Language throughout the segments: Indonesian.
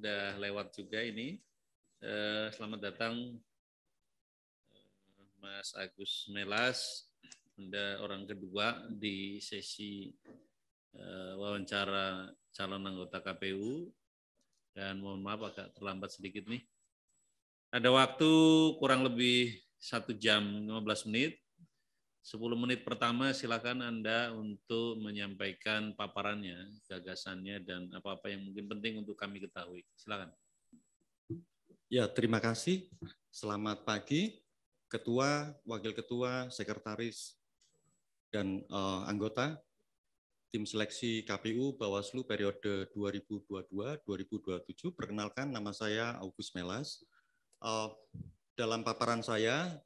udah lewat juga ini. Selamat datang Mas Agus Melas, Anda orang kedua di sesi wawancara calon anggota KPU. Dan mohon maaf agak terlambat sedikit nih. Ada waktu kurang lebih 1 jam 15 menit. 10 menit pertama silakan Anda untuk menyampaikan paparannya, gagasannya, dan apa-apa yang mungkin penting untuk kami ketahui. Silakan. Ya, terima kasih. Selamat pagi, Ketua, Wakil Ketua, Sekretaris, dan anggota Tim Seleksi KPU Bawaslu periode 2022-2027. Perkenalkan, nama saya Agus Melas. Dalam paparan saya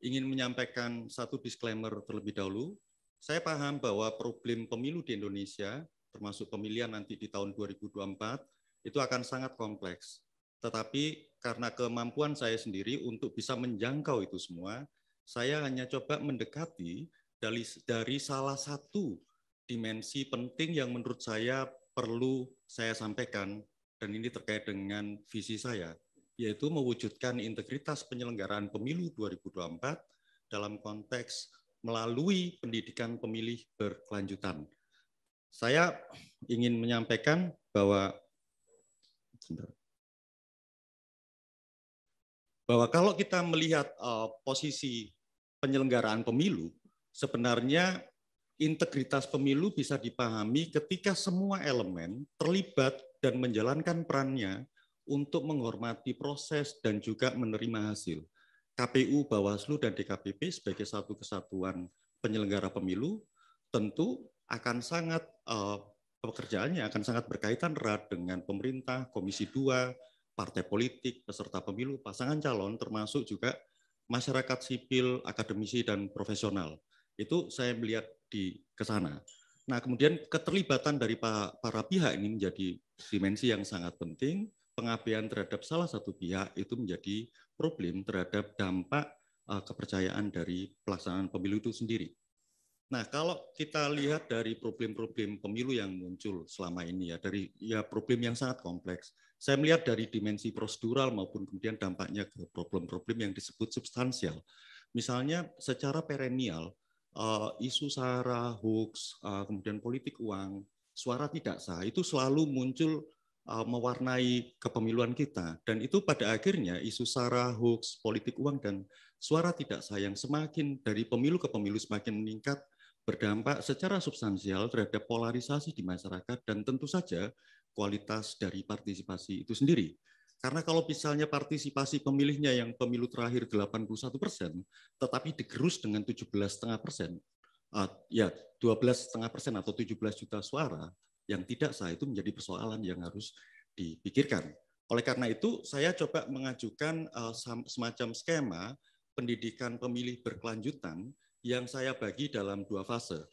ingin menyampaikan satu disclaimer terlebih dahulu. Saya paham bahwa problem pemilu di Indonesia, termasuk pemilihan nanti di tahun 2024, itu akan sangat kompleks. Tetapi karena kemampuan saya sendiri untuk bisa menjangkau itu semua, saya hanya coba mendekati dari salah satu dimensi penting yang menurut saya perlu saya sampaikan, dan ini terkait dengan visi saya, yaitu mewujudkan integritas penyelenggaraan pemilu 2024 dalam konteks melalui pendidikan pemilih berkelanjutan. Saya ingin menyampaikan bahwa kalau kita melihat posisi penyelenggaraan pemilu, sebenarnya integritas pemilu bisa dipahami ketika semua elemen terlibat dan menjalankan perannya untuk menghormati proses dan juga menerima hasil. KPU, Bawaslu, dan DKPP sebagai satu kesatuan penyelenggara pemilu tentu akan sangat pekerjaannya akan sangat berkaitan erat dengan pemerintah, Komisi 2, partai politik, peserta pemilu, pasangan calon, termasuk juga masyarakat sipil, akademisi, dan profesional. Itu saya melihat ke sana. Nah, kemudian keterlibatan dari para pihak ini menjadi dimensi yang sangat penting. Pengabaian terhadap salah satu pihak itu menjadi problem terhadap dampak kepercayaan dari pelaksanaan pemilu itu sendiri. Nah, kalau kita lihat dari problem-problem pemilu yang muncul selama ini dari problem yang sangat kompleks. Saya melihat dari dimensi prosedural maupun kemudian dampaknya ke problem-problem yang disebut substansial. Misalnya secara perennial, isu SARA, hoax, kemudian politik uang, suara tidak sah, itu selalu muncul mewarnai kepemiluan kita. Dan itu pada akhirnya isu SARA, hoax, politik uang, dan suara tidak sah yang semakin dari pemilu ke pemilu semakin meningkat, berdampak secara substansial terhadap polarisasi di masyarakat dan tentu saja kualitas dari partisipasi itu sendiri. Karena kalau misalnya partisipasi pemilihnya yang pemilu terakhir 81%, tetapi digerus dengan 17,5%, ya 12,5% atau 17 juta suara yang tidak sah, itu menjadi persoalan yang harus dipikirkan. Oleh karena itu, saya coba mengajukan semacam skema pendidikan pemilih berkelanjutan yang saya bagi dalam 2 fase.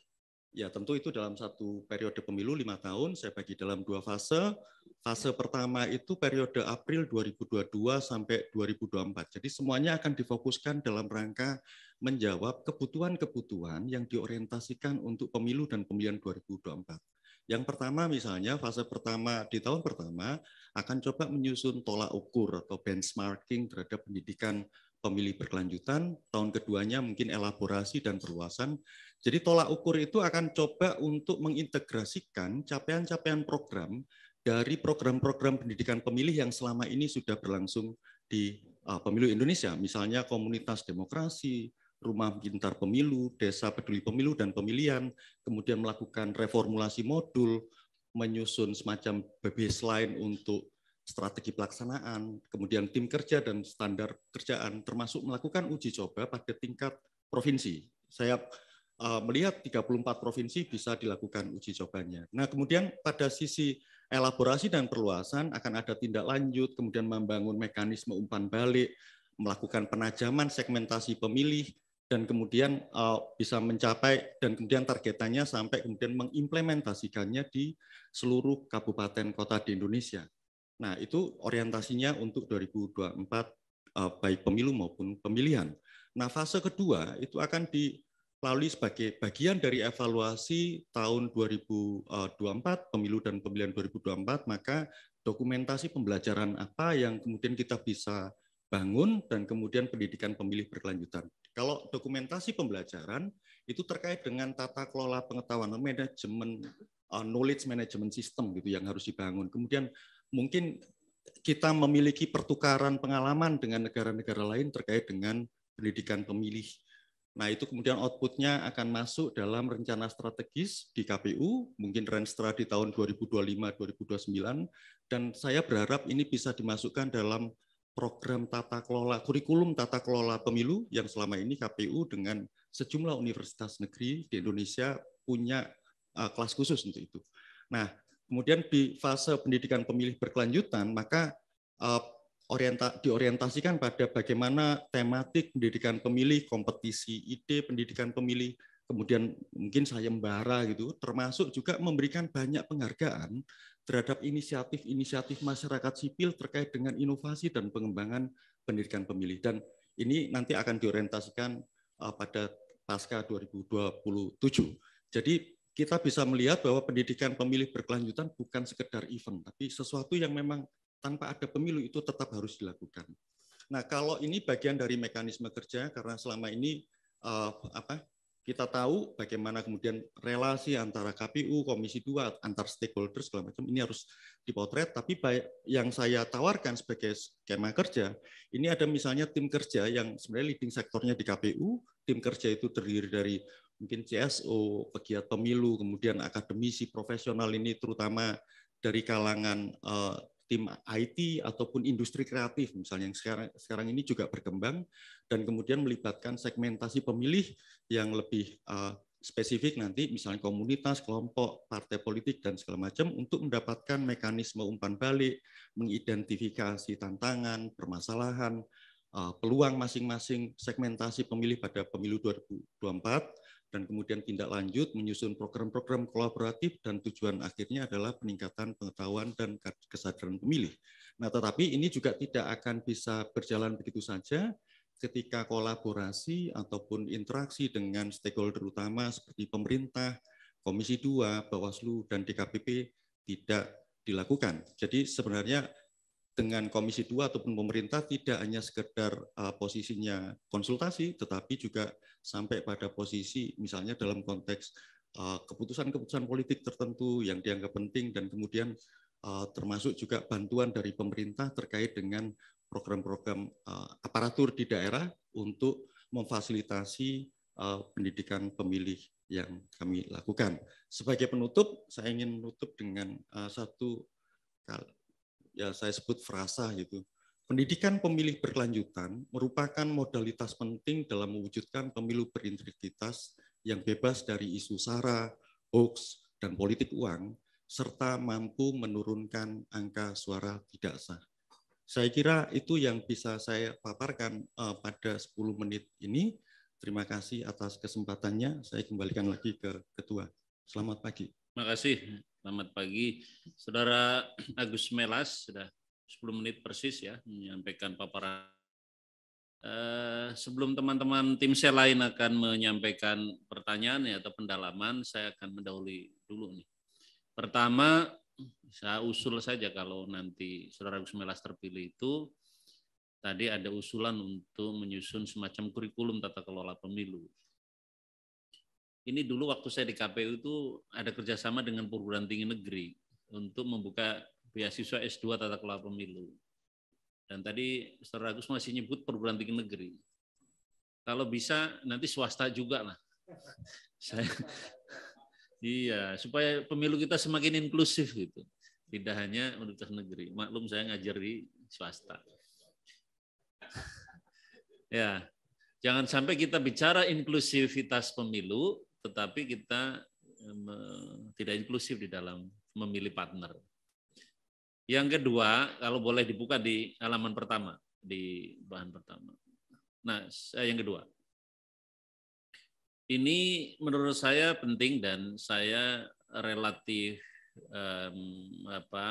Ya, tentu itu dalam satu periode pemilu 5 tahun, saya bagi dalam 2 fase. Fase pertama itu periode April 2022 sampai 2024. Jadi semuanya akan difokuskan dalam rangka menjawab kebutuhan-kebutuhan yang diorientasikan untuk pemilu dan pemilihan 2024. Yang pertama misalnya fase pertama di tahun pertama akan coba menyusun tolak ukur atau benchmarking terhadap pendidikan pemilih berkelanjutan. Tahun keduanya mungkin elaborasi dan perluasan. Jadi tolak ukur itu akan coba untuk mengintegrasikan capaian-capaian program dari program-program pendidikan pemilih yang selama ini sudah berlangsung di pemilu Indonesia. Misalnya komunitas demokrasi, rumah pintar pemilu, desa peduli pemilu dan pemilihan, kemudian melakukan reformulasi modul, menyusun semacam baseline untuk strategi pelaksanaan, kemudian tim kerja dan standar kerjaan, termasuk melakukan uji coba pada tingkat provinsi. Saya melihat 34 provinsi bisa dilakukan uji cobanya. Nah, kemudian pada sisi elaborasi dan perluasan akan ada tindak lanjut, kemudian membangun mekanisme umpan balik, melakukan penajaman segmentasi pemilih, dan kemudian bisa mencapai dan kemudian targetannya sampai kemudian mengimplementasikannya di seluruh kabupaten kota di Indonesia. Nah, itu orientasinya untuk 2024 baik pemilu maupun pemilihan. Nah, fase kedua itu akan dilalui sebagai bagian dari evaluasi tahun 2024 pemilu dan pemilihan 2024, maka dokumentasi pembelajaran apa yang kemudian kita bisa bangun, dan kemudian pendidikan pemilih berkelanjutan. Kalau dokumentasi pembelajaran itu terkait dengan tata kelola pengetahuan, manajemen, knowledge management system gitu yang harus dibangun. Kemudian mungkin kita memiliki pertukaran pengalaman dengan negara-negara lain terkait dengan pendidikan pemilih. Nah, itu kemudian outputnya akan masuk dalam rencana strategis di KPU, mungkin Renstra di tahun 2025-2029, dan saya berharap ini bisa dimasukkan dalam program tata kelola, kurikulum tata kelola pemilu yang selama ini KPU dengan sejumlah universitas negeri di Indonesia punya kelas khusus untuk itu. Nah, kemudian di fase pendidikan pemilih berkelanjutan, maka diorientasikan pada bagaimana tematik pendidikan pemilih, kompetisi ide pendidikan pemilih, kemudian mungkin sayembara gitu, termasuk juga memberikan banyak penghargaan terhadap inisiatif-inisiatif masyarakat sipil terkait dengan inovasi dan pengembangan pendidikan pemilih. Dan ini nanti akan diorientasikan pada pasca 2027. Jadi kita bisa melihat bahwa pendidikan pemilih berkelanjutan bukan sekedar event, tapi sesuatu yang memang tanpa ada pemilu itu tetap harus dilakukan. Nah, kalau ini bagian dari mekanisme kerja, karena selama ini kita tahu bagaimana kemudian relasi antara KPU, Komisi 2, antar stakeholder segala macam ini harus dipotret. Tapi yang saya tawarkan sebagai skema kerja, ini ada misalnya tim kerja yang sebenarnya leading sektornya di KPU. Tim kerja itu terdiri dari mungkin CSO, pegiat pemilu, kemudian akademisi profesional ini terutama dari kalangan tim IT ataupun industri kreatif misalnya yang sekarang ini juga berkembang, dan kemudian melibatkan segmentasi pemilih yang lebih spesifik nanti misalnya komunitas, kelompok, partai politik dan segala macam untuk mendapatkan mekanisme umpan balik, mengidentifikasi tantangan, permasalahan, peluang masing-masing segmentasi pemilih pada pemilu 2024, dan kemudian tindak lanjut menyusun program-program kolaboratif dan tujuan akhirnya adalah peningkatan pengetahuan dan kesadaran pemilih. Nah, tetapi ini juga tidak akan bisa berjalan begitu saja ketika kolaborasi ataupun interaksi dengan stakeholder utama seperti pemerintah, Komisi 2, Bawaslu, dan DKPP tidak dilakukan. Jadi sebenarnya dengan Komisi 2 ataupun pemerintah tidak hanya sekedar posisinya konsultasi, tetapi juga sampai pada posisi misalnya dalam konteks keputusan-keputusan politik tertentu yang dianggap penting, dan kemudian termasuk juga bantuan dari pemerintah terkait dengan program-program aparatur di daerah untuk memfasilitasi pendidikan pemilih yang kami lakukan. Sebagai penutup, saya ingin menutup dengan satu ya saya sebut frasa gitu. Pendidikan pemilih berkelanjutan merupakan modalitas penting dalam mewujudkan pemilu berintegritas yang bebas dari isu sara, hoax, dan politik uang, serta mampu menurunkan angka suara tidak sah. Saya kira itu yang bisa saya paparkan pada 10 menit ini. Terima kasih atas kesempatannya. Saya kembalikan lagi ke Ketua. Selamat pagi. Terima kasih. Selamat pagi. Saudara Agus Melas, sudah 10 menit persis ya menyampaikan paparan. Sebelum teman-teman tim sel lain akan menyampaikan pertanyaan atau pendalaman, saya akan mendahului dulu nih. Pertama, saya usul saja kalau nanti Saudara Agus Melas terpilih itu, tadi ada usulan untuk menyusun semacam kurikulum tata kelola pemilu. Ini dulu waktu saya di KPU itu ada kerjasama dengan perguruan tinggi negeri untuk membuka beasiswa S2 tata kelola pemilu. Dan tadi Saudara Agus masih nyebut perguruan tinggi negeri. Kalau bisa nanti swasta juga lah. Iya, supaya pemilu kita semakin inklusif gitu. Tidak hanya universitas negeri. Maklum saya ngajar di swasta. Ya, jangan sampai kita bicara inklusivitas pemilu, tetapi kita tidak inklusif di dalam memilih partner. Yang kedua, kalau boleh dibuka di halaman pertama, di bahan pertama. Nah, yang kedua. Ini menurut saya penting dan saya relatif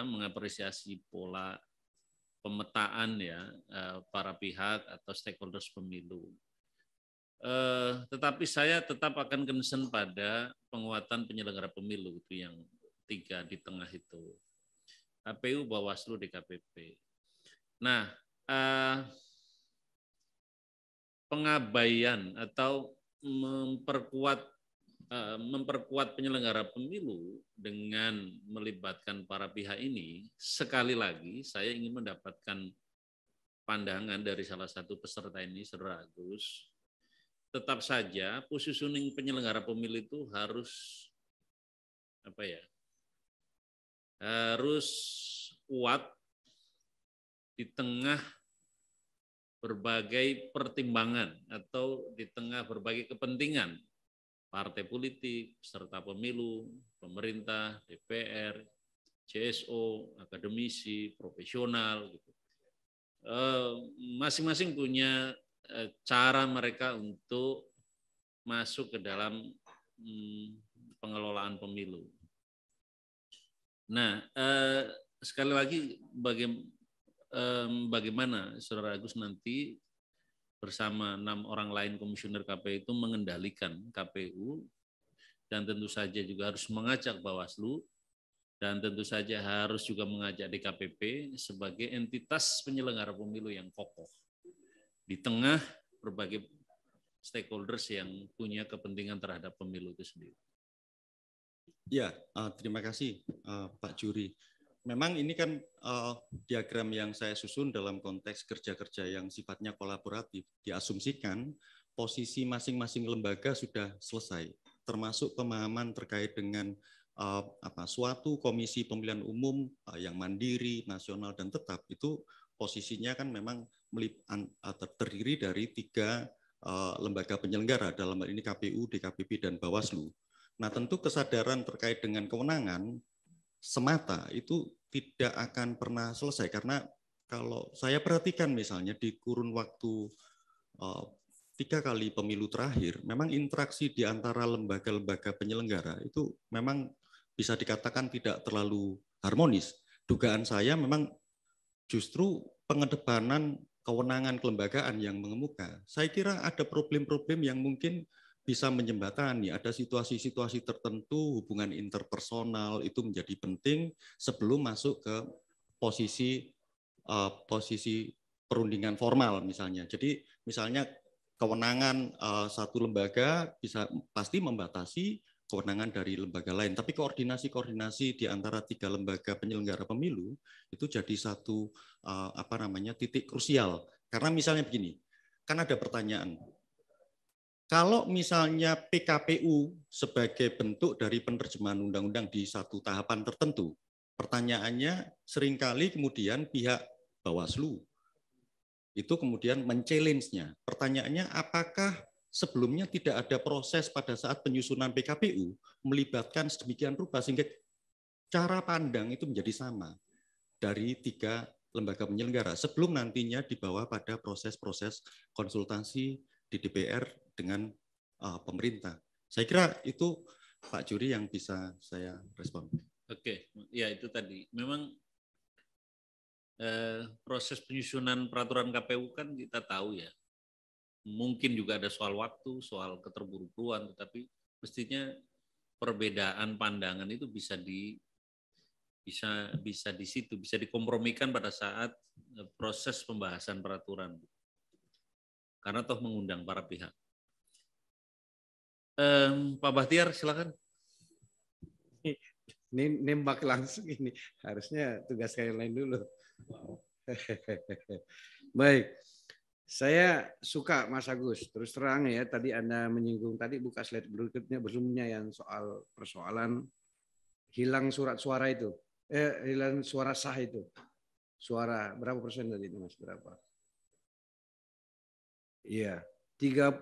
mengapresiasi pola pemetaan ya para pihak atau stakeholders pemilu. Tetapi saya tetap akan concern pada penguatan penyelenggara pemilu itu yang 3 di tengah itu. KPU, Bawaslu, DKPP. Nah, pengabaian atau memperkuat penyelenggara pemilu dengan melibatkan para pihak ini, sekali lagi saya ingin mendapatkan pandangan dari salah satu peserta ini, Saudara Agus. Tetap saja positioning penyelenggara pemilu itu harus harus kuat di tengah berbagai pertimbangan atau di tengah berbagai kepentingan partai politik, peserta pemilu, pemerintah, DPR, CSO, akademisi, profesional. Gitu. Masing-masing punya cara mereka untuk masuk ke dalam pengelolaan pemilu. Nah, sekali lagi bagaimana Saudara Agus nanti bersama 6 orang lain komisioner KPU itu mengendalikan KPU, dan tentu saja juga harus mengajak Bawaslu, dan tentu saja harus juga mengajak DKPP sebagai entitas penyelenggara pemilu yang kokoh di tengah berbagai stakeholders yang punya kepentingan terhadap pemilu itu sendiri. Ya, terima kasih Pak Juri. Memang ini kan diagram yang saya susun dalam konteks kerja-kerja yang sifatnya kolaboratif. Diasumsikan posisi masing-masing lembaga sudah selesai, termasuk pemahaman terkait dengan suatu komisi pemilihan umum yang mandiri, nasional, dan tetap. Itu posisinya kan memang terdiri dari 3 lembaga penyelenggara, dalam hal ini KPU, DKPP, dan Bawaslu. Nah, tentu kesadaran terkait dengan kewenangan semata itu tidak akan pernah selesai, karena kalau saya perhatikan misalnya di kurun waktu 3 kali pemilu terakhir, memang interaksi di antara lembaga-lembaga penyelenggara itu memang bisa dikatakan tidak terlalu harmonis. Dugaan saya memang justru pengedepanan kewenangan kelembagaan yang mengemuka. Saya kira ada problem-problem yang mungkin bisa menjembatani, ada situasi-situasi tertentu, hubungan interpersonal itu menjadi penting sebelum masuk ke posisi perundingan formal misalnya. Jadi misalnya kewenangan satu lembaga bisa pasti membatasi kewenangan dari lembaga lain, tapi koordinasi-koordinasi di antara 3 lembaga penyelenggara pemilu itu jadi satu titik krusial. Karena misalnya begini, kan ada pertanyaan, kalau misalnya PKPU sebagai bentuk dari penerjemahan undang-undang di satu tahapan tertentu, pertanyaannya seringkali kemudian pihak Bawaslu itu kemudian men-challenge-nya. Pertanyaannya, apakah sebelumnya tidak ada proses pada saat penyusunan PKPU melibatkan sedemikian rupa sehingga cara pandang itu menjadi sama dari 3 lembaga penyelenggara sebelum nantinya dibawa pada proses-proses konsultasi di DPR dengan pemerintah. Saya kira itu Pak Juri yang bisa saya respon. Oke, ya itu tadi. Memang proses penyusunan peraturan KPU kan kita tahu ya. Mungkin juga ada soal waktu, soal keterburu-buruan, tetapi mestinya perbedaan pandangan itu bisa di situ, bisa dikompromikan pada saat proses pembahasan peraturan. Karena toh mengundang para pihak. Pak Bahtiar, silakan. Ini nembak langsung ini. Harusnya tugas saya lain dulu. Baik. Saya suka Mas Agus. Terus terang ya, tadi Anda menyinggung tadi, buka slide berikutnya sebelumnya yang soal persoalan hilang surat suara itu. Hilang suara sah itu. Suara berapa persen tadi itu Mas? Berapa? Iya, 30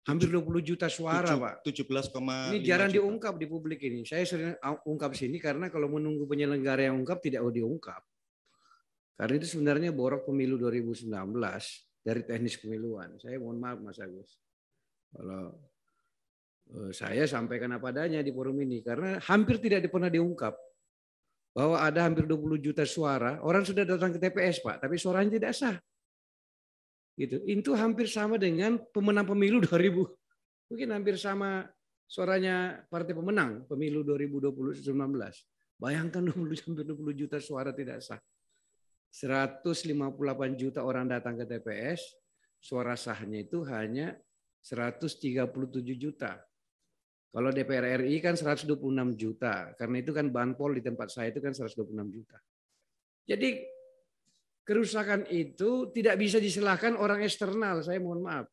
hampir 20 juta suara, Pak. 17,5 ini jarang juta. diungkap di publik ini. Saya sering ungkap sini karena kalau menunggu penyelenggara yang ungkap tidak diungkap. Karena itu sebenarnya borok pemilu 2019 dari teknis pemiluan. Saya mohon maaf Mas Agus. Kalau saya sampaikan apa adanya di forum ini karena hampir tidak pernah diungkap bahwa ada hampir 20 juta suara, orang sudah datang ke TPS, Pak, tapi suaranya tidak sah. Gitu. Itu hampir sama dengan pemenang pemilu 2000. Mungkin hampir sama suaranya partai pemenang pemilu 2019. Bayangkan hampir 20 juta suara tidak sah. 158 juta orang datang ke TPS, suara sahnya itu hanya 137 juta. Kalau DPR RI kan 126 juta, karena itu kan banpol di tempat saya itu kan 126 juta. Jadi kerusakan itu tidak bisa disalahkan orang eksternal, saya mohon maaf,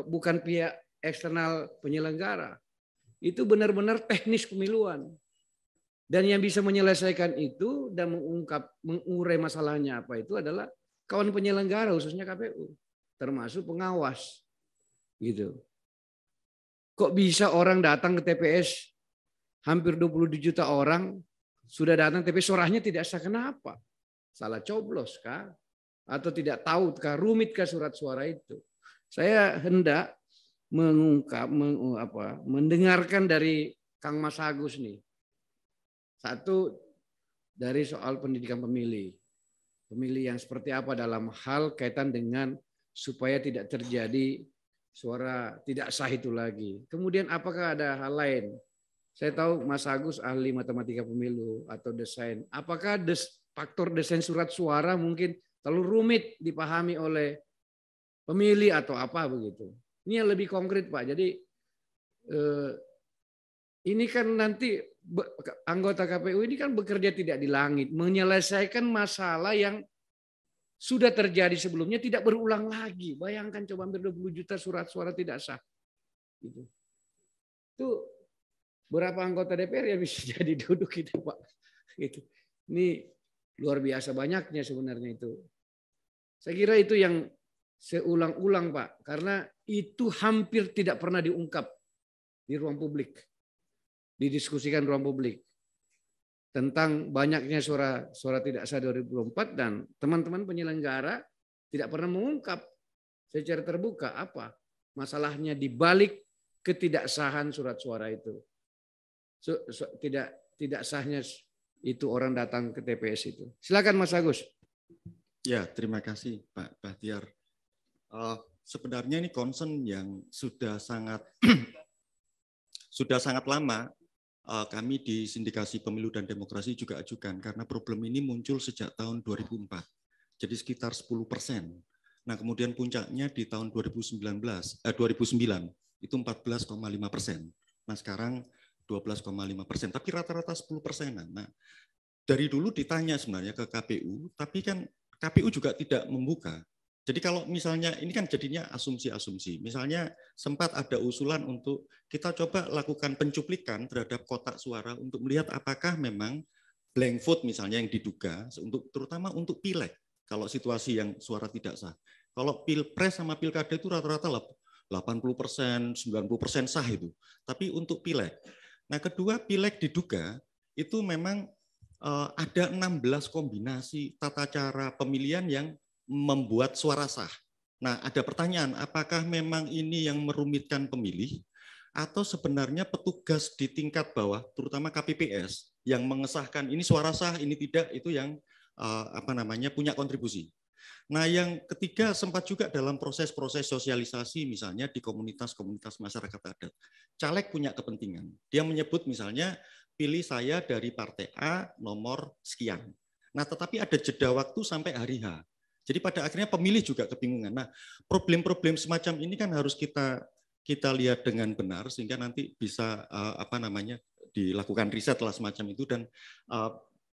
bukan pihak eksternal penyelenggara. Itu benar-benar teknis pemiluan. Dan yang bisa menyelesaikan itu dan mengurai masalahnya apa itu adalah kawan penyelenggara khususnya KPU, termasuk pengawas. Gitu. Kok bisa orang datang ke TPS hampir 20 juta orang sudah datang TPS suaranya tidak sah, kenapa? Salah coblos kah? Atau tidak tahu kah, rumit kah surat suara itu? Saya hendak mendengarkan dari Kang Mas Agus nih. Satu, dari soal pendidikan pemilih. Pemilih yang seperti apa dalam hal kaitan dengan supaya tidak terjadi suara tidak sah itu lagi. Kemudian apakah ada hal lain? Saya tahu Mas Agus ahli matematika pemilu atau desain. Apakah faktor desain surat suara mungkin terlalu rumit dipahami oleh pemilih atau apa begitu? Ini yang lebih konkret Pak. Jadi ini kan nanti anggota KPU ini kan bekerja tidak di langit, menyelesaikan masalah yang sudah terjadi sebelumnya tidak berulang lagi. Bayangkan coba hampir 20 juta surat suara tidak sah. Gitu. Itu berapa anggota DPR yang bisa jadi duduk itu Pak. Gitu. Ini luar biasa banyaknya sebenarnya itu. Saya kira itu yang seulang-ulang Pak, karena itu hampir tidak pernah diungkap di ruang publik. Didiskusikan ruang publik tentang banyaknya suara tidak sah 2024 dan teman-teman penyelenggara tidak pernah mengungkap secara terbuka apa masalahnya di balik ketidaksahan surat suara itu. Tidak sahnya itu orang datang ke TPS itu. Silakan Mas Agus. Ya, terima kasih Pak Bahtiar. Sebenarnya ini concern yang sudah sangat lama kami di Sindikasi Pemilu dan Demokrasi juga ajukan karena problem ini muncul sejak tahun 2004. Jadi sekitar 10%. Nah, kemudian puncaknya di tahun 2009 itu 14,5%. Nah, sekarang 12,5%, tapi rata-rata 10%. Nah, dari dulu ditanya sebenarnya ke KPU, tapi kan KPU juga tidak membuka. Jadi kalau misalnya ini kan jadinya asumsi-asumsi. Misalnya sempat ada usulan untuk kita coba lakukan pencuplikan terhadap kotak suara untuk melihat apakah memang blank vote misalnya yang diduga untuk terutama untuk pileg kalau situasi yang suara tidak sah. Kalau pilpres sama pilkada itu rata-rata 80%, 90% sah itu. Tapi untuk pileg. Nah, kedua pileg diduga itu memang ada 16 kombinasi tata cara pemilihan yang membuat suara sah. Nah, ada pertanyaan, apakah memang ini yang merumitkan pemilih atau sebenarnya petugas di tingkat bawah, terutama KPPS, yang mengesahkan ini suara sah, ini tidak, itu yang punya kontribusi. Nah, yang ketiga sempat juga dalam proses-proses sosialisasi, misalnya di komunitas-komunitas masyarakat adat, caleg punya kepentingan. Dia menyebut misalnya pilih saya dari partai A nomor sekian. Nah, tetapi ada jeda waktu sampai hari H. Jadi pada akhirnya pemilih juga kebingungan. Nah, problem-problem semacam ini kan harus kita lihat dengan benar sehingga nanti bisa dilakukan riset lah semacam itu dan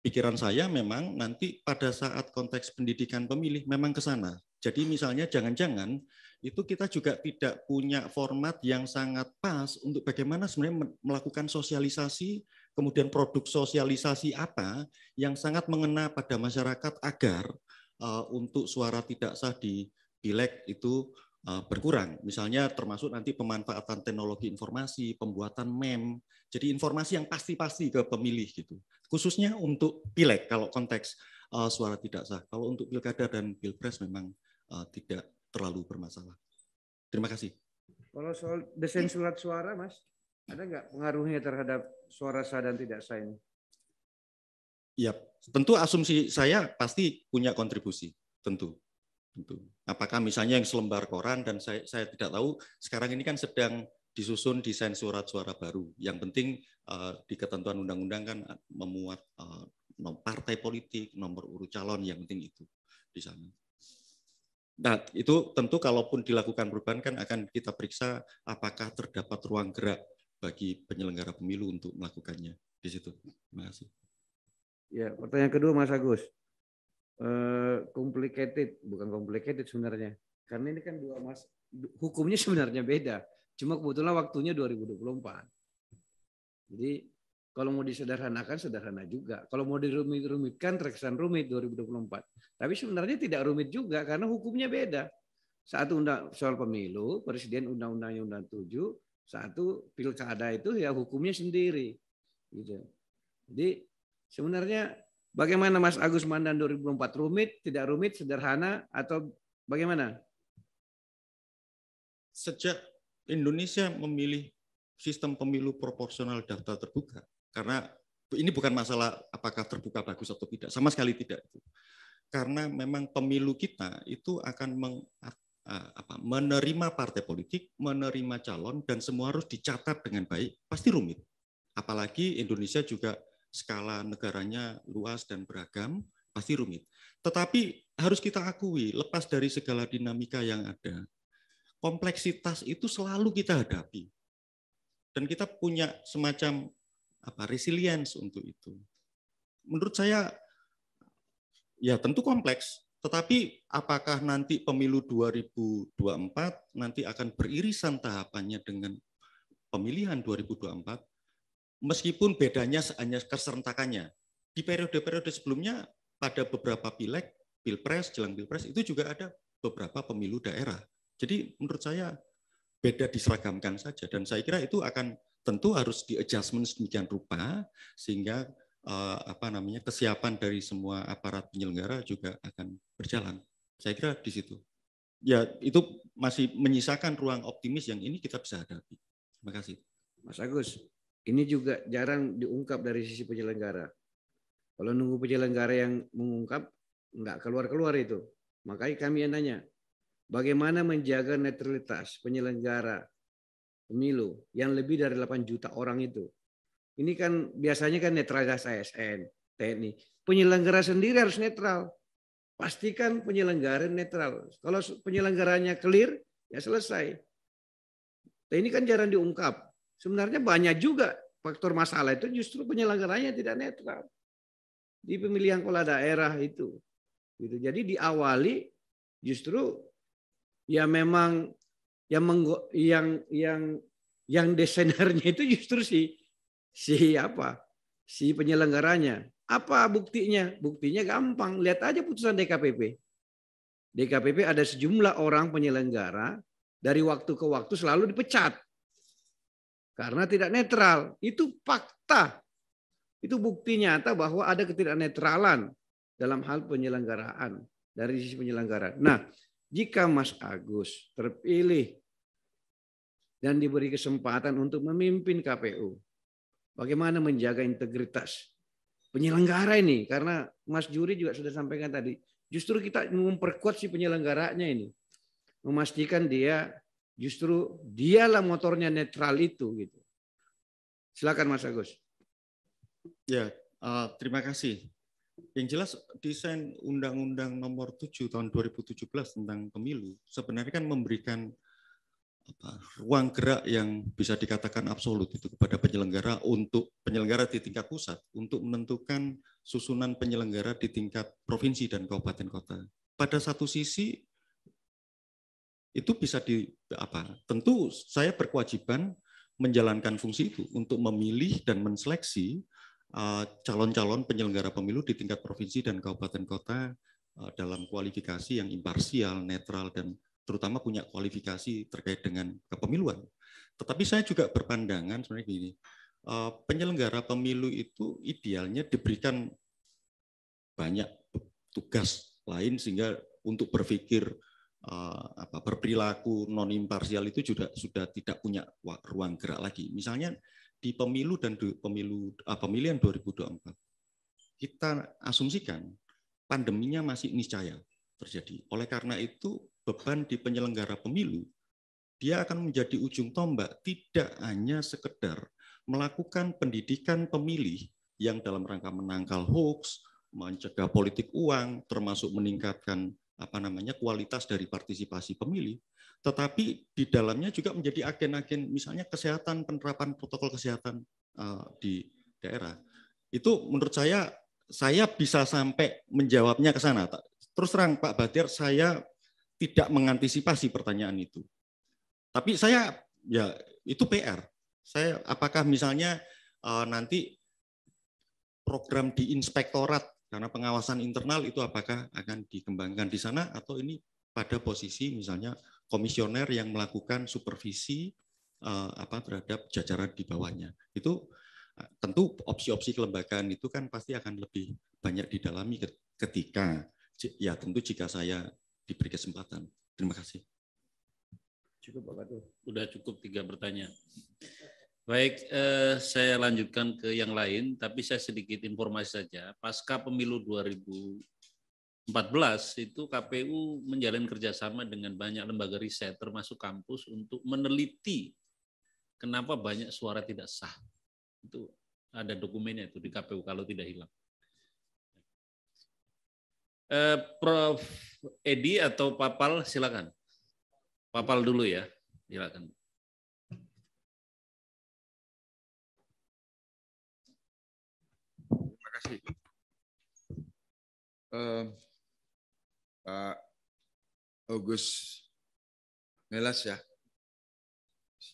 pikiran saya memang nanti pada saat konteks pendidikan pemilih memang ke sana. Jadi misalnya jangan-jangan itu kita juga tidak punya format yang sangat pas untuk bagaimana sebenarnya melakukan sosialisasi, kemudian produk sosialisasi apa yang sangat mengena pada masyarakat agar untuk suara tidak sah di pileg itu berkurang. Misalnya termasuk nanti pemanfaatan teknologi informasi, pembuatan meme, jadi informasi yang pasti-pasti ke pemilih gitu. Khususnya untuk pileg kalau konteks suara tidak sah. Kalau untuk pilkada dan pilpres memang tidak terlalu bermasalah. Terima kasih. Kalau soal desain surat suara, Mas, ada nggak pengaruhnya terhadap suara sah dan tidak sah ini? Ya, tentu asumsi saya pasti punya kontribusi, tentu. Apakah misalnya yang selembar koran dan saya tidak tahu sekarang ini kan sedang disusun desain surat suara baru. Yang penting di ketentuan undang-undang kan memuat partai politik, nomor urut calon, yang penting itu di sana. Nah, itu tentu kalaupun dilakukan perubahan kan akan kita periksa apakah terdapat ruang gerak bagi penyelenggara pemilu untuk melakukannya di situ. Terima kasih. Ya, pertanyaan kedua Mas Agus. Complicated, bukan complicated sebenarnya. Karena ini kan hukumnya sebenarnya beda. Cuma kebetulan waktunya 2024. Jadi kalau mau disederhanakan, sederhana juga. Kalau mau dirumit-rumitkan, terkesan rumit 2024. Tapi sebenarnya tidak rumit juga karena hukumnya beda. Satu soal pemilu, presiden undang-undangnya undang 7, satu pilkada itu ya hukumnya sendiri. Gitu. Jadi sebenarnya bagaimana Mas Agus Mandan 2024, rumit, tidak rumit, sederhana, atau bagaimana? Sejak Indonesia memilih sistem pemilu proporsional daftar terbuka, karena ini bukan masalah apakah terbuka bagus atau tidak, sama sekali tidak. Karena memang pemilu kita itu akan menerima partai politik, menerima calon, dan semua harus dicatat dengan baik, pasti rumit. Apalagi Indonesia juga skala negaranya luas dan beragam, pasti rumit. Tetapi harus kita akui, lepas dari segala dinamika yang ada, kompleksitas itu selalu kita hadapi. Dan kita punya semacam resilience untuk itu. Menurut saya, ya tentu kompleks, tetapi apakah nanti pemilu 2024 nanti akan beririsan tahapannya dengan pemilihan 2024, meskipun bedanya hanya keserentakannya. Di periode-periode sebelumnya, pada beberapa pileg, pilpres, jelang pilpres, itu juga ada beberapa pemilu daerah. Jadi menurut saya beda diseragamkan saja, dan saya kira itu akan tentu harus di-adjustment sedemikian rupa, sehingga kesiapan dari semua aparat penyelenggara juga akan berjalan. Saya kira di situ. Ya, itu masih menyisakan ruang optimis yang ini kita bisa hadapi. Terima kasih. Mas Agus, ini juga jarang diungkap dari sisi penyelenggara. Kalau nunggu penyelenggara yang mengungkap, nggak keluar-keluar itu. Makanya kami yang nanya, bagaimana menjaga netralitas penyelenggara pemilu yang lebih dari 8 juta orang itu? Ini kan biasanya kan netralitas ASN, TNI. Penyelenggara sendiri harus netral. Pastikan penyelenggara netral. Kalau penyelenggaranya clear, ya selesai. Nah, ini kan jarang diungkap. Sebenarnya banyak juga faktor masalah itu justru penyelenggaranya tidak netral. Di pemilihan kepala daerah itu. Gitu. Jadi diawali justru ya memang yang desainernya itu justru si penyelenggaranya. Apa buktinya? Buktinya gampang. Lihat aja putusan DKPP. DKPP ada sejumlah orang penyelenggara dari waktu ke waktu selalu dipecat karena tidak netral. Itu fakta. Itu bukti nyata bahwa ada ketidaknetralan dalam hal penyelenggaraan dari sisi penyelenggara. Nah, jika Mas Agus terpilih dan diberi kesempatan untuk memimpin KPU, bagaimana menjaga integritas penyelenggara ini? Karena Mas Juri juga sudah sampaikan tadi, justru kita memperkuat si penyelenggaranya ini, memastikan dia justru dialah motornya netral itu, gitu. Silakan Mas Agus. Ya, terima kasih. Yang jelas desain Undang-Undang Nomor 7 Tahun 2017 tentang Pemilu sebenarnya kan memberikan ruang gerak yang bisa dikatakan absolut itu kepada penyelenggara di tingkat pusat untuk menentukan susunan penyelenggara di tingkat provinsi dan kabupaten kota. Pada satu sisi itu bisa tentu saya berkewajiban menjalankan fungsi itu untuk memilih dan menseleksi calon-calon penyelenggara pemilu di tingkat provinsi dan kabupaten kota dalam kualifikasi yang imparsial, netral, dan terutama punya kualifikasi terkait dengan kepemiluan. Tetapi saya juga berpandangan sebenarnya gini, penyelenggara pemilu itu idealnya diberikan banyak tugas lain sehingga untuk berpikir berperilaku non imparsial itu sudah tidak punya ruang gerak lagi. Misalnya di pemilu dan pemilihan 2024 kita asumsikan pandeminya masih niscaya terjadi. Oleh karena itu beban di penyelenggara pemilu dia akan menjadi ujung tombak tidak hanya sekedar melakukan pendidikan pemilih yang dalam rangka menangkal hoax, mencegah politik uang, termasuk meningkatkan kualitas dari partisipasi pemilih, tetapi di dalamnya juga menjadi agen-agen misalnya kesehatan, penerapan protokol kesehatan di daerah. Itu menurut saya bisa sampai menjawabnya ke sana. Terus terang Pak Batiar, saya tidak mengantisipasi pertanyaan itu. Tapi saya ya itu PR. Saya apakah misalnya nanti program di inspektorat karena pengawasan internal itu apakah akan dikembangkan di sana atau ini pada posisi misalnya komisioner yang melakukan supervisi terhadap jajaran di bawahnya. Itu tentu opsi-opsi kelembagaan itu kan pasti akan lebih banyak didalami ketika ya tentu jika saya diberi kesempatan. Terima kasih. Cukup Pak Batu. Sudah cukup 3 pertanyaan. Baik, saya lanjutkan ke yang lain, tapi saya sedikit informasi saja. Pasca pemilu 2014 itu KPU menjalin kerjasama dengan banyak lembaga riset, termasuk kampus, untuk meneliti kenapa banyak suara tidak sah. Itu ada dokumennya itu di KPU kalau tidak hilang. Prof. Edi atau Papal, silakan. Papal dulu ya, silakan. Terima kasih. Pak Agus Melas ya,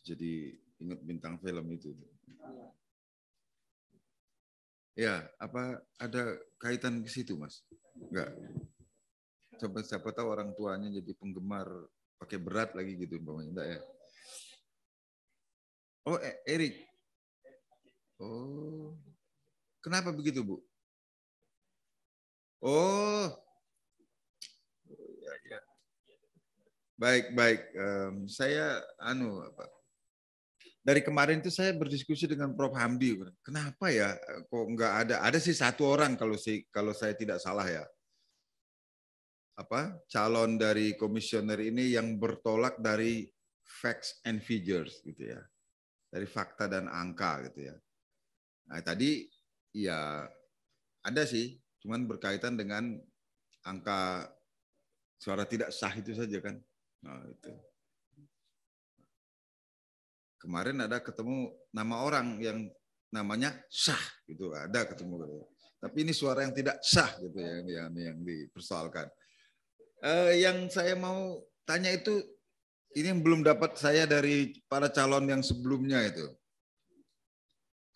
jadi ingat bintang film itu. Ya, apa ada kaitan ke situ, Mas? Enggak. Siapa tahu orang tuanya jadi penggemar pakai berat lagi gitu, umpamanya. Enggak ya? Oh, Erik. Oh. Kenapa begitu, Bu? Oh. Ya. Baik. Saya dari kemarin itu saya berdiskusi dengan Prof. Hamdi. Kenapa ya kok nggak ada? Ada sih satu orang kalau saya tidak salah ya. Calon dari komisioner ini yang bertolak dari facts and figures gitu ya. Dari fakta dan angka gitu ya. Nah, tadi ya ada sih, cuman berkaitan dengan angka suara tidak sah itu saja kan. Nah, itu. Kemarin ada ketemu nama orang yang namanya sah gitu, ada ketemu gitu. Tapi ini suara yang tidak sah gitu ya, yang dipersoalkan. Yang saya mau tanya itu ini yang belum dapat saya dari para calon yang sebelumnya itu.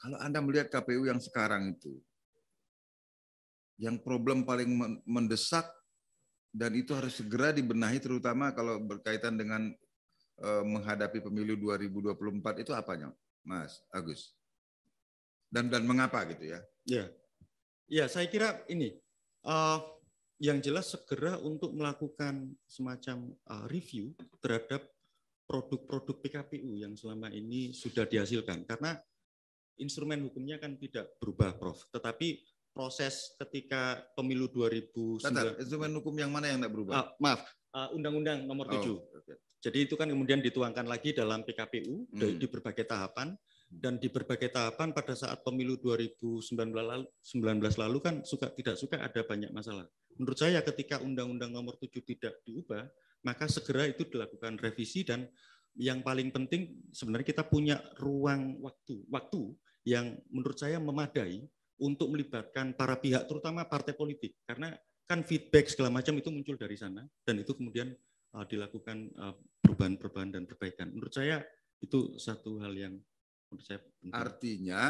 Kalau Anda melihat KPU yang sekarang itu, yang problem paling mendesak dan itu harus segera dibenahi terutama kalau berkaitan dengan menghadapi pemilu 2024 itu apanya, Mas Agus? Dan mengapa gitu ya? Ya, saya kira ini yang jelas segera untuk melakukan semacam review terhadap produk-produk PKPU yang selama ini sudah dihasilkan karena instrumen hukumnya kan tidak berubah, Prof. Tetapi proses ketika pemilu 2009. Instrumen hukum yang mana yang tidak berubah? Undang-Undang nomor 7. Okay. Jadi itu kan kemudian dituangkan lagi dalam PKPU di berbagai tahapan dan di berbagai tahapan pada saat pemilu 2019 lalu kan tidak suka ada banyak masalah. Menurut saya ketika Undang-Undang nomor 7 tidak diubah, maka segera itu dilakukan revisi dan yang paling penting sebenarnya kita punya ruang waktu yang menurut saya memadai untuk melibatkan para pihak terutama partai politik karena kan feedback segala macam itu muncul dari sana dan itu kemudian dilakukan perubahan-perubahan dan perbaikan. Menurut saya itu satu hal yang menurut saya penting. Artinya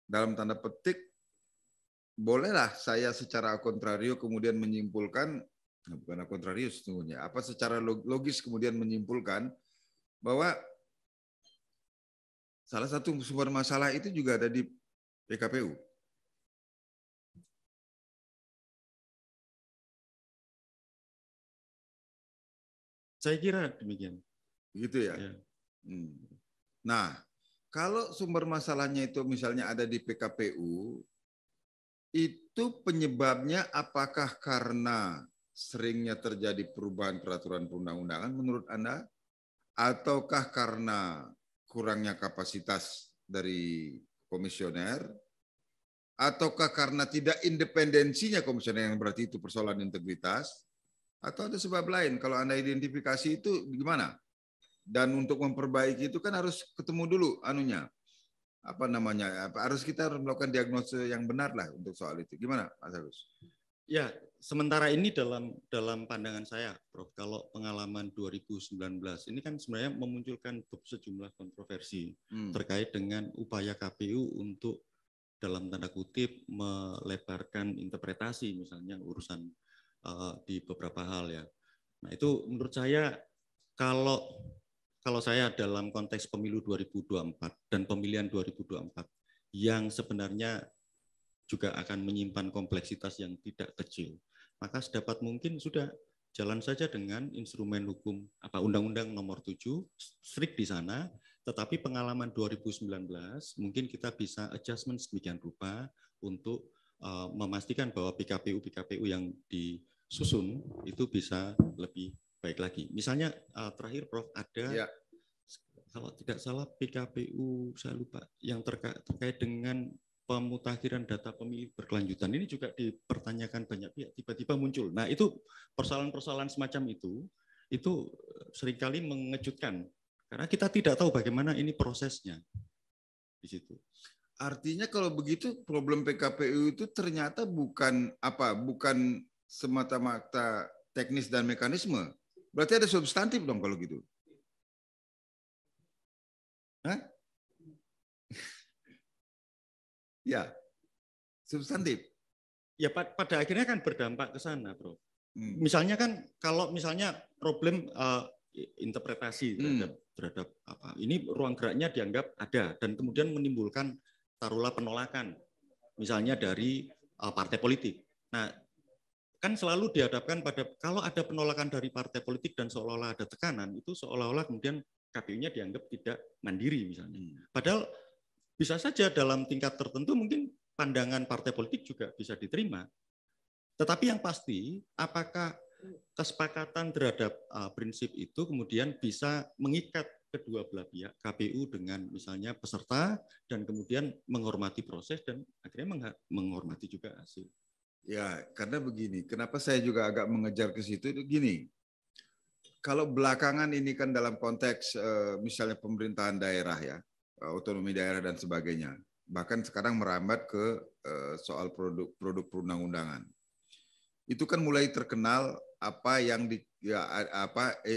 dalam tanda petik bolehlah saya secara kontrario kemudian menyimpulkan, bukan kontrario sesungguhnya, secara logis kemudian menyimpulkan bahwa salah satu sumber masalah itu juga ada di PKPU. Saya kira demikian. Begitu ya? Nah, kalau sumber masalahnya itu misalnya ada di PKPU, itu penyebabnya apakah karena seringnya terjadi perubahan peraturan perundang-undangan menurut Anda? Ataukah karena kurangnya kapasitas dari komisioner? Ataukah karena tidak independensinya komisioner yang berarti itu persoalan integritas? Atau ada sebab lain? Kalau Anda identifikasi itu gimana? Dan untuk memperbaiki itu kan harus ketemu dulu anunya. Apa namanya? Harus kita melakukan diagnosa yang benar lah untuk soal itu. Gimana, Mas Agus? Ya, sementara ini dalam pandangan saya, Prof, kalau pengalaman 2019 ini kan sebenarnya memunculkan sejumlah kontroversi terkait dengan upaya KPU untuk dalam tanda kutip melebarkan interpretasi misalnya urusan di beberapa hal ya. Nah, itu menurut saya kalau saya dalam konteks pemilu 2024 dan pemilihan 2024 yang sebenarnya juga akan menyimpan kompleksitas yang tidak kecil, maka sedapat mungkin sudah jalan saja dengan instrumen hukum Undang-Undang Nomor 7 strict di sana, tetapi pengalaman 2019 mungkin kita bisa adjustment sedemikian rupa untuk memastikan bahwa PKPU yang disusun itu bisa lebih baik lagi. Misalnya terakhir Prof ada kalau tidak salah PKPU saya lupa yang terkait dengan pemutakhiran data pemilih berkelanjutan ini juga dipertanyakan banyak pihak, tiba-tiba muncul. Nah, itu persoalan-persoalan semacam itu seringkali mengejutkan karena kita tidak tahu bagaimana ini prosesnya di situ. Artinya kalau begitu problem PKPU itu ternyata bukan semata-mata teknis dan mekanisme. Berarti ada substantif dong kalau gitu. Hah? Ya, substantif. Ya pada akhirnya kan berdampak ke sana, Bro. Misalnya kan kalau misalnya problem interpretasi terhadap apa, ini ruang geraknya dianggap ada dan kemudian menimbulkan taruhlah penolakan, misalnya dari partai politik. Nah, kan selalu dihadapkan pada kalau ada penolakan dari partai politik dan seolah-olah ada tekanan, itu seolah-olah kemudian KPU-nya dianggap tidak mandiri misalnya. Padahal bisa saja dalam tingkat tertentu mungkin pandangan partai politik juga bisa diterima. Tetapi yang pasti, apakah kesepakatan terhadap prinsip itu kemudian bisa mengikat kedua belah pihak, KPU dengan misalnya peserta, dan kemudian menghormati proses dan akhirnya menghormati juga hasil. Ya, karena begini, kenapa saya juga agak mengejar ke situ, itu gini. Kalau belakangan ini kan dalam konteks misalnya pemerintahan daerah ya, otonomi daerah dan sebagainya. Bahkan sekarang merambat ke soal produk perundang-undangan. Itu kan mulai terkenal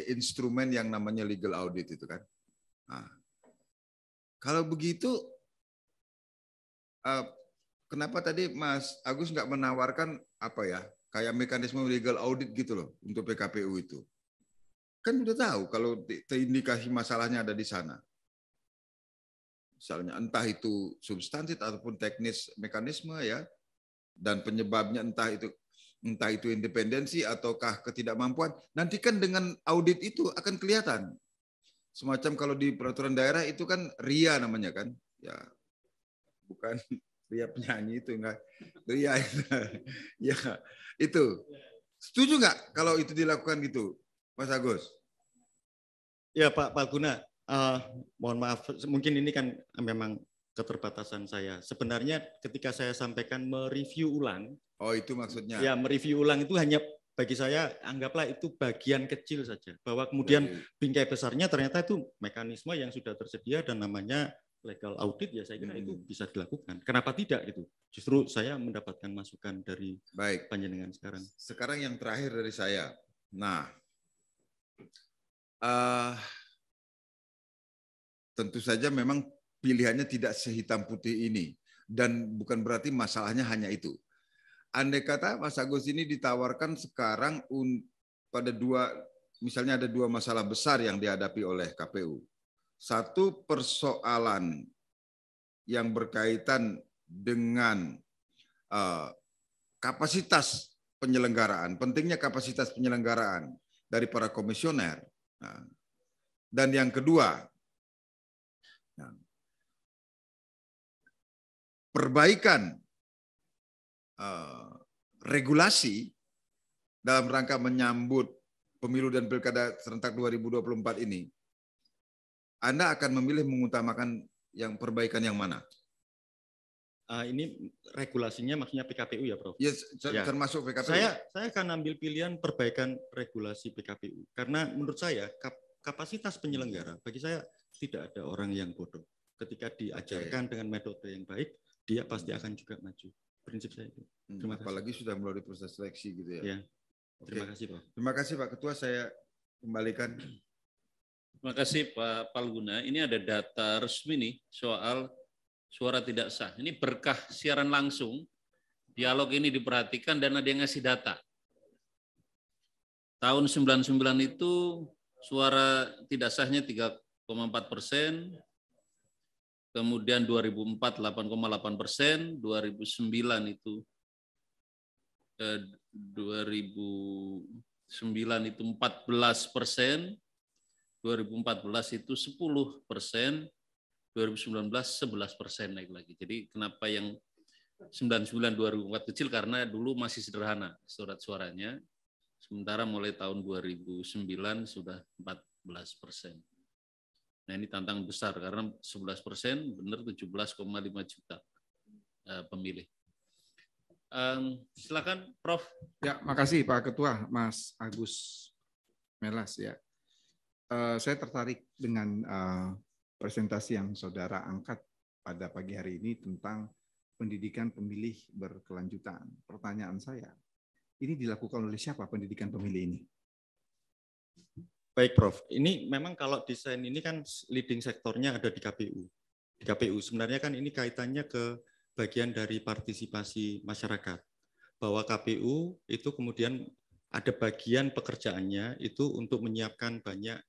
instrumen yang namanya legal audit itu kan. Nah, kalau begitu, kenapa tadi Mas Agus nggak menawarkan kayak mekanisme legal audit gitu loh untuk PKPU itu? Kan udah tahu kalau terindikasi masalahnya ada di sana. Misalnya entah itu substantif ataupun teknis mekanisme ya, dan penyebabnya entah itu independensi ataukah ketidakmampuan, nanti kan dengan audit itu akan kelihatan. Semacam kalau di peraturan daerah itu kan RIA namanya kan, ya bukan RIA penyanyi itu enggak, RIA ya itu. Setuju nggak kalau itu dilakukan gitu, Mas Agus? Ya Pak Guna. Mohon maaf, mungkin ini kan memang keterbatasan saya. Sebenarnya ketika saya sampaikan mereview ulang. Oh, itu maksudnya. Ya, mereview ulang itu hanya bagi saya anggaplah itu bagian kecil saja. Bahwa kemudian bingkai besarnya ternyata itu mekanisme yang sudah tersedia dan namanya legal audit, ya saya kira itu bisa dilakukan. Kenapa tidak gitu? Justru saya mendapatkan masukan dari panjenengan sekarang. Sekarang yang terakhir dari saya. Nah, tentu saja memang pilihannya tidak sehitam putih ini. Dan bukan berarti masalahnya hanya itu. Andai kata Mas Agus ini ditawarkan sekarang misalnya ada dua masalah besar yang dihadapi oleh KPU. Satu, persoalan yang berkaitan dengan kapasitas penyelenggaraan, pentingnya kapasitas penyelenggaraan dari para komisioner. Nah, dan yang kedua, perbaikan regulasi dalam rangka menyambut pemilu dan pilkada serentak 2024 ini, Anda akan memilih mengutamakan yang perbaikan yang mana? Ini regulasinya maksudnya PKPU ya, Prof? Ya, Ya. termasuk PKPU. Saya akan ambil pilihan perbaikan regulasi PKPU. Karena menurut saya kapasitas penyelenggara, bagi saya tidak ada orang yang bodoh. Ketika diajarkan dengan metode yang baik, dia pasti akan juga maju. Prinsip saya itu. Terima kasih. Apalagi sudah melalui proses seleksi gitu ya. Ya. Terima kasih, Pak. Terima kasih Pak Ketua, saya kembalikan. Terima kasih Pak Palguna. Ini ada data resmi nih soal suara tidak sah. Ini berkah siaran langsung. Dialog ini diperhatikan dan ada yang ngasih data. Tahun 99 itu suara tidak sahnya 3,4%. Kemudian 2004 8,8%, 2009 itu 14%, 2014 itu 10%, 2019 11% naik lagi. Jadi kenapa yang 99 2004 kecil, karena dulu masih sederhana surat suaranya, sementara mulai tahun 2009 sudah 14%. Nah ini tantangan besar karena 11% benar 17,5 juta pemilih. Silakan Prof. Ya, makasih Pak Ketua, Mas Agus Melas ya. Saya tertarik dengan presentasi yang saudara angkat pada pagi hari ini tentang pendidikan pemilih berkelanjutan. Pertanyaan saya, ini dilakukan oleh siapa pendidikan pemilih ini? Baik, Prof. Ini memang kalau desain ini kan leading sektornya ada di KPU. Di KPU sebenarnya kan ini kaitannya ke bagian dari partisipasi masyarakat. Bahwa KPU itu kemudian ada bagian pekerjaannya itu untuk menyiapkan banyak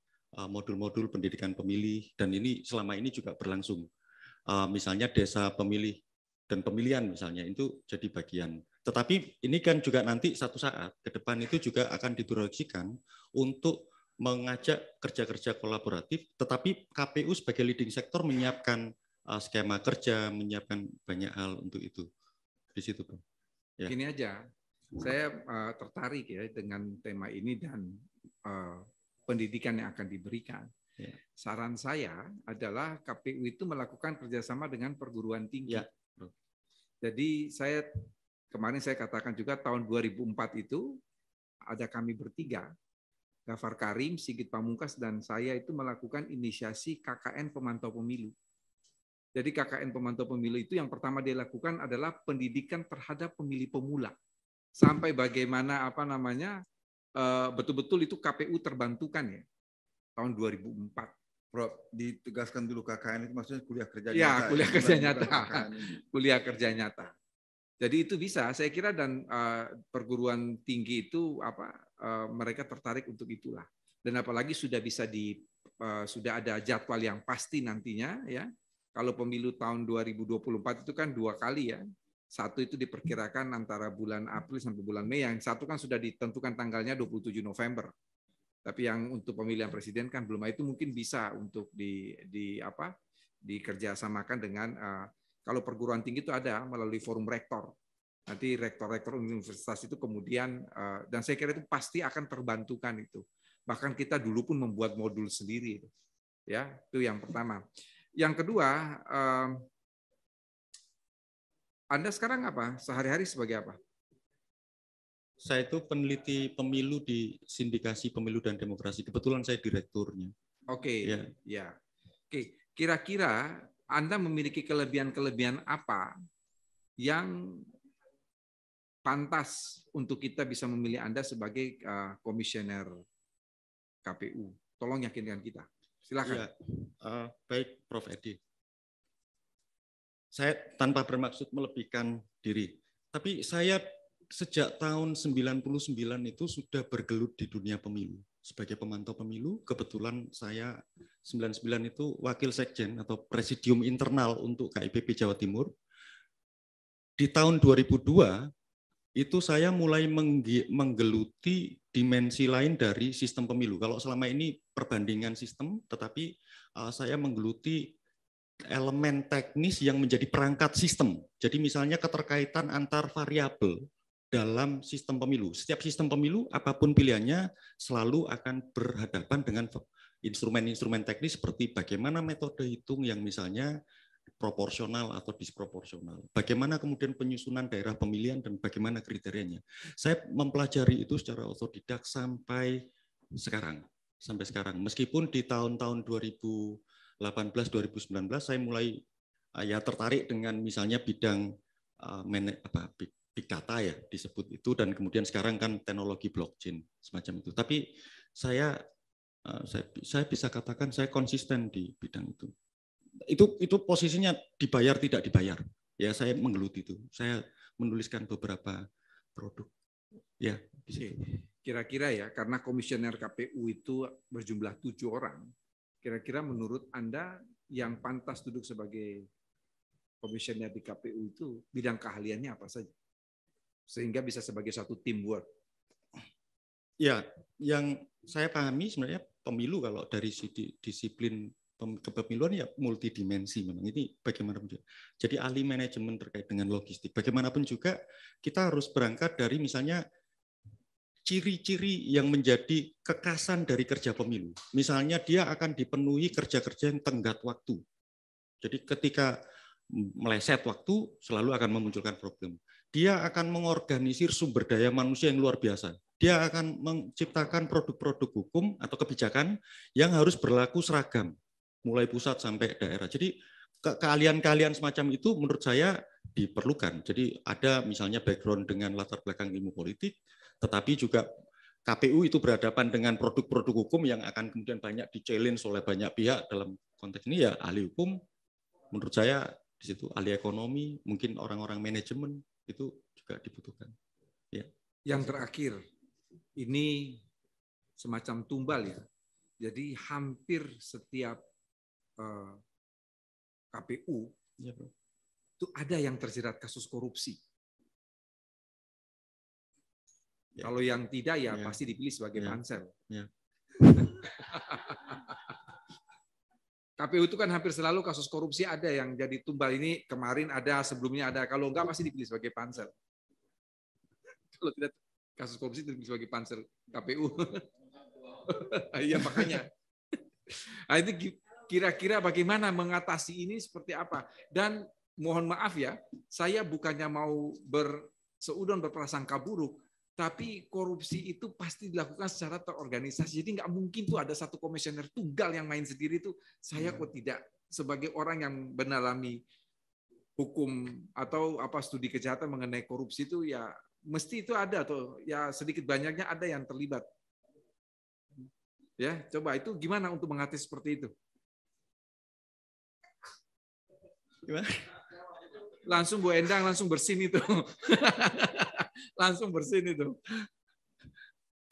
modul-modul pendidikan pemilih, dan ini selama ini juga berlangsung. Misalnya desa pemilih dan pemilihan misalnya itu jadi bagian. Tetapi ini kan juga nanti satu saat ke depan itu juga akan diproyeksikan untuk mengajak kerja-kerja kolaboratif, tetapi KPU sebagai leading sektor menyiapkan skema kerja, menyiapkan banyak hal untuk itu. Di situ, Bro. Ya. Gini aja, saya tertarik ya dengan tema ini dan pendidikan yang akan diberikan. Ya. Saran saya adalah KPU itu melakukan kerjasama dengan perguruan tinggi. Ya, Bro. Jadi kemarin saya katakan juga tahun 2004 itu ada kami bertiga, Gafar Karim, Sigit Pamungkas, dan saya itu melakukan inisiasi KKN Pemantau Pemilu. Jadi KKN Pemantau Pemilu itu yang pertama dia lakukan adalah pendidikan terhadap pemilih pemula. Sampai bagaimana betul-betul itu KPU terbantukan ya tahun 2004. Prof, ditegaskan dulu KKN itu maksudnya kuliah kerja ya, nyata. Kuliah kerja nyata. KKN. Kuliah kerja nyata. Jadi itu bisa, saya kira, dan perguruan tinggi itu mereka tertarik untuk itulah. Dan apalagi sudah sudah ada jadwal yang pasti nantinya ya. Kalau pemilu tahun 2024 itu kan 2 kali ya. Satu itu diperkirakan antara bulan April sampai bulan Mei, yang satu kan sudah ditentukan tanggalnya 27 November. Tapi yang untuk pemilihan presiden kan belum, itu mungkin bisa untuk dikerjasamakan dengan kalau perguruan tinggi itu ada melalui forum rektor. Nanti rektor-rektor universitas itu kemudian, dan saya kira itu pasti akan terbantukan itu. Bahkan kita dulu pun membuat modul sendiri. Ya, itu yang pertama. Yang kedua, Anda sekarang apa? Sehari-hari sebagai apa? Saya itu peneliti pemilu di Sindikasi Pemilu dan Demokrasi. Kebetulan saya direkturnya. Oke, ya. Oke, kira-kira Anda memiliki kelebihan-kelebihan apa yang pantas untuk kita bisa memilih Anda sebagai komisioner KPU? Tolong yakinkan kita. Silakan. Ya, baik, Prof. Edi. Saya tanpa bermaksud melebihkan diri, tapi saya sejak tahun 99 itu sudah bergelut di dunia pemilu. Sebagai pemantau pemilu, kebetulan saya 99 itu wakil sekjen atau presidium internal untuk KIPP Jawa Timur. Di tahun 2002, itu saya mulai menggeluti dimensi lain dari sistem pemilu. Kalau selama ini perbandingan sistem, tetapi saya menggeluti elemen teknis yang menjadi perangkat sistem. Jadi misalnya keterkaitan antar variabel dalam sistem pemilu. Setiap sistem pemilu, apapun pilihannya, selalu akan berhadapan dengan instrumen-instrumen teknis seperti bagaimana metode hitung yang misalnya proporsional atau disproporsional. Bagaimana kemudian penyusunan daerah pemilihan dan bagaimana kriterianya. Saya mempelajari itu secara otodidak sampai sekarang. Meskipun di tahun-tahun 2018-2019 saya mulai ya tertarik dengan misalnya bidang big data ya disebut itu, dan kemudian sekarang kan teknologi blockchain semacam itu. Tapi saya bisa katakan saya konsisten di bidang itu. Itu posisinya dibayar tidak dibayar. Ya saya menggeluti itu. Saya menuliskan beberapa produk. Ya, di situ. Kira-kira ya, karena komisioner KPU itu berjumlah 7 orang, kira-kira menurut Anda yang pantas duduk sebagai komisioner di KPU itu bidang keahliannya apa saja? Sehingga bisa sebagai satu teamwork. Ya, yang saya pahami sebenarnya pemilu kalau dari disiplin kepemiluan ya multidimensi memang. Ini bagaimanapun juga. Jadi ahli manajemen terkait dengan logistik. Bagaimanapun juga kita harus berangkat dari misalnya ciri-ciri yang menjadi kekasan dari kerja pemilu. Misalnya dia akan dipenuhi kerja-kerja yang tenggat waktu. Jadi ketika meleset waktu selalu akan memunculkan problem. Dia akan mengorganisir sumber daya manusia yang luar biasa. Dia akan menciptakan produk-produk hukum atau kebijakan yang harus berlaku seragam, mulai pusat sampai daerah. Jadi keahlian-keahlian semacam itu menurut saya diperlukan. Jadi ada misalnya background dengan latar belakang ilmu politik, tetapi juga KPU itu berhadapan dengan produk-produk hukum yang akan kemudian banyak di-challenge oleh banyak pihak. Dalam konteks ini ya ahli hukum, menurut saya di situ ahli ekonomi, mungkin orang-orang manajemen itu juga dibutuhkan. Ya. Yang terakhir, ini semacam tumbal ya. Jadi hampir setiap KPU Ya, Bro. itu ada yang terjerat kasus korupsi. Ya. Kalau yang tidak ya pasti dipilih sebagai pansel. Ya. KPU itu kan hampir selalu kasus korupsi ada yang jadi tumbal. Ini kemarin ada, sebelumnya ada. Kalau enggak pasti dipilih sebagai pansel. Kalau tidak kasus korupsi dipilih sebagai pansel KPU. Iya makanya. Nah, itu kira-kira bagaimana mengatasi ini seperti apa? Dan mohon maaf ya, saya bukannya mau seudon berprasangka buruk, tapi korupsi itu pasti dilakukan secara terorganisasi. Jadi nggak mungkin tuh ada satu komisioner tunggal yang main sendiri tuh. Saya kok tidak, sebagai orang yang mendalami hukum atau studi kejahatan mengenai korupsi itu ya mesti itu ada tuh. Ya sedikit banyaknya ada yang terlibat. Ya, coba itu gimana untuk mengatasi seperti itu? Gimana? Langsung Bu Endang langsung bersin itu. Langsung bersin itu.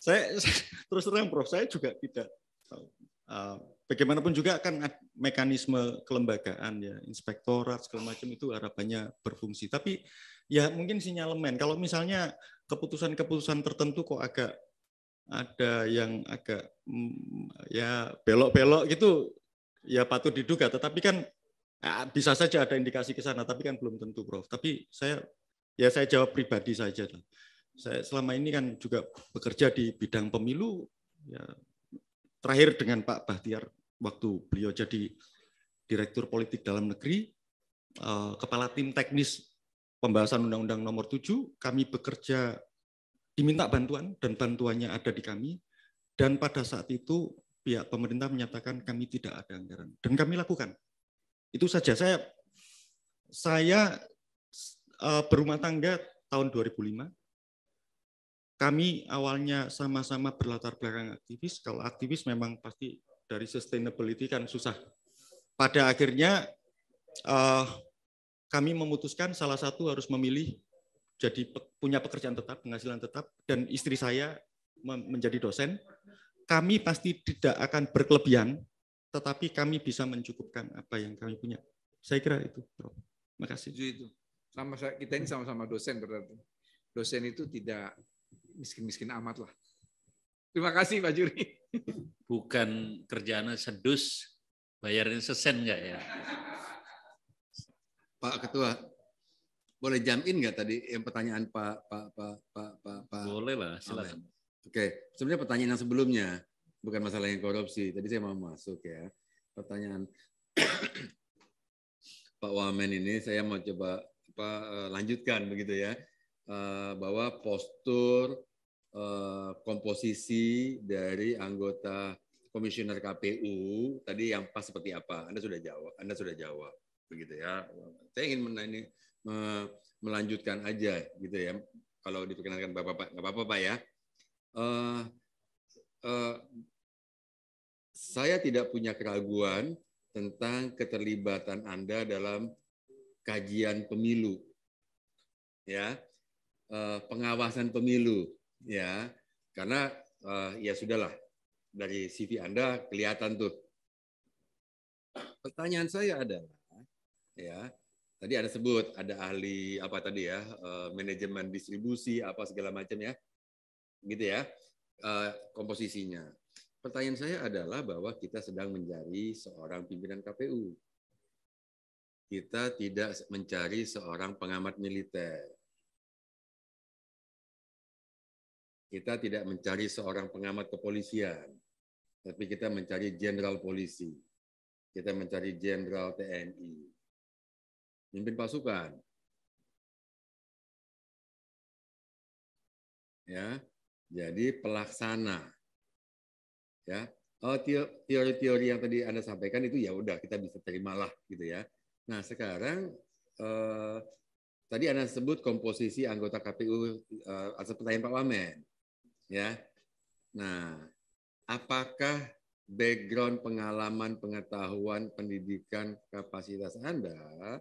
Saya terus terang Prof, saya juga tidak tahu. Bagaimanapun juga kan mekanisme kelembagaan ya, inspektorat segala macam itu harapannya berfungsi. Tapi ya mungkin sinyalemen. Kalau misalnya keputusan-keputusan tertentu kok agak ada yang agak ya belok-belok gitu, ya patut diduga. Tetapi kan bisa saja ada indikasi ke sana, tapi kan belum tentu, Prof. Tapi saya jawab pribadi saja. Saya selama ini kan juga bekerja di bidang pemilu, ya, terakhir dengan Pak Bahtiar waktu beliau jadi Direktur Politik Dalam Negeri, Kepala Tim Teknis Pembahasan Undang-Undang Nomor 7, kami bekerja diminta bantuan dan bantuannya ada di kami, dan pada saat itu pihak pemerintah menyatakan kami tidak ada anggaran dan kami lakukan. Itu saja. Saya berumah tangga tahun 2005. Kami awalnya sama-sama berlatar belakang aktivis. Kalau aktivis memang pasti dari sustainability kan susah. Pada akhirnya kami memutuskan salah satu harus memilih jadi punya pekerjaan tetap, penghasilan tetap, dan istri saya menjadi dosen. Kami pasti tidak akan berkelebihan, tetapi kami bisa mencukupkan apa yang kami punya. Saya kira itu, Bro. Terima kasih. Itu. Kita ini sama-sama dosen berarti. Dosen itu tidak miskin-miskin amat lah. Terima kasih Pak Juri. Bukan kerjaannya sedus, bayarnya sesen enggak ya? Pak Ketua, boleh jump in nggak tadi yang pertanyaan Pak? Boleh lah, silakan. Oke, sebenarnya pertanyaan yang sebelumnya bukan masalah yang korupsi. Tadi saya mau masuk ya. Pertanyaan Pak Wamen ini saya mau coba lanjutkan begitu ya. Bahwa postur komposisi dari anggota komisioner KPU tadi yang pas seperti apa? Anda sudah jawab begitu ya. Saya ingin melanjutkan aja gitu ya. Kalau diperkenalkan Bapak, nggak apa-apa Pak ya. Saya tidak punya keraguan tentang keterlibatan Anda dalam kajian pemilu, ya, pengawasan pemilu, ya, karena ya sudahlah dari CV Anda kelihatan tuh. Pertanyaan saya adalah, ya, tadi ada sebut ada ahli apa tadi ya, manajemen distribusi apa segala macam ya, gitu ya, komposisinya. Pertanyaan saya adalah bahwa kita sedang mencari seorang pimpinan KPU. Kita tidak mencari seorang pengamat militer. Kita tidak mencari seorang pengamat kepolisian. Tapi kita mencari jenderal polisi. Kita mencari jenderal TNI. Pimpin pasukan. Ya, jadi pelaksana. Ya, teori-teori yang tadi Anda sampaikan itu ya udah kita bisa terimalah gitu ya. Nah sekarang tadi Anda sebut komposisi anggota KPU atas pertanyaan Pak Wamen, ya. Nah, apakah background pengalaman, pengetahuan, pendidikan, kapasitas Anda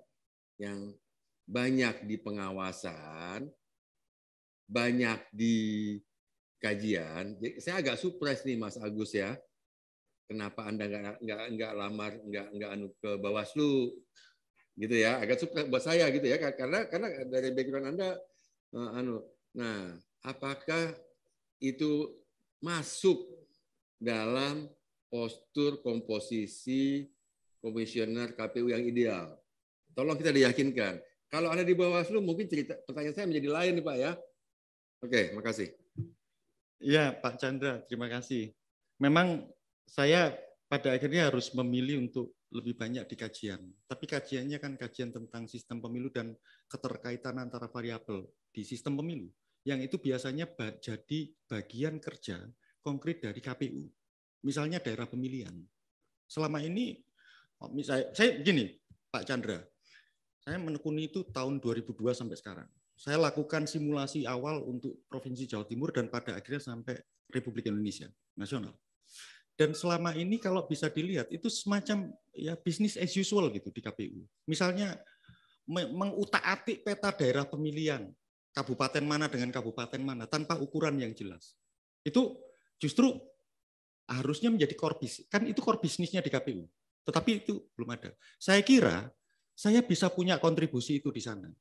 yang banyak di pengawasan, banyak di kajian, jadi saya agak surprise nih Mas Agus ya, kenapa Anda nggak lamar nggak ke Bawaslu gitu ya, agak surprise buat saya gitu ya, karena dari background Anda nah apakah itu masuk dalam postur komposisi komisioner KPU yang ideal? Tolong kita diyakinkan. Kalau Anda di Bawaslu mungkin pertanyaan saya menjadi lain nih Pak ya. Oke, makasih. Ya, Pak Chandra, terima kasih. Memang saya pada akhirnya harus memilih untuk lebih banyak di kajian. Tapi kajiannya kan kajian tentang sistem pemilu dan keterkaitan antara variabel di sistem pemilu. Yang itu biasanya jadi bagian kerja konkret dari KPU. Misalnya daerah pemilihan. Selama ini, misalnya, saya begini, Pak Chandra, saya menekuni itu tahun 2002 sampai sekarang. Saya lakukan simulasi awal untuk Provinsi Jawa Timur dan pada akhirnya sampai Republik Indonesia nasional. Dan selama ini kalau bisa dilihat itu semacam ya bisnis as usual gitu di KPU. Misalnya mengutak-atik peta daerah pemilihan kabupaten mana dengan kabupaten mana tanpa ukuran yang jelas. Itu justru harusnya menjadi core business. Kan itu core bisnisnya di KPU. Tetapi itu belum ada. Saya kira saya bisa punya kontribusi itu di sana.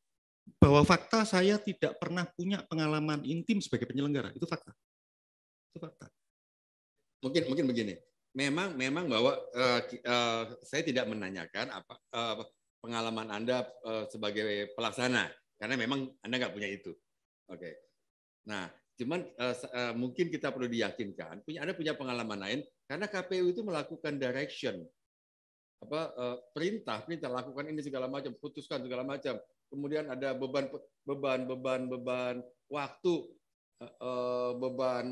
Bahwa fakta saya tidak pernah punya pengalaman intim sebagai penyelenggara, itu fakta. Itu fakta. Mungkin begini. Memang bahwa saya tidak menanyakan apa pengalaman Anda sebagai pelaksana, karena memang Anda nggak punya itu. Oke. Nah, cuman mungkin kita perlu diyakinkan, Anda punya pengalaman lain, karena KPU itu melakukan direction, perintah lakukan ini segala macam, putuskan segala macam. Kemudian ada beban waktu, beban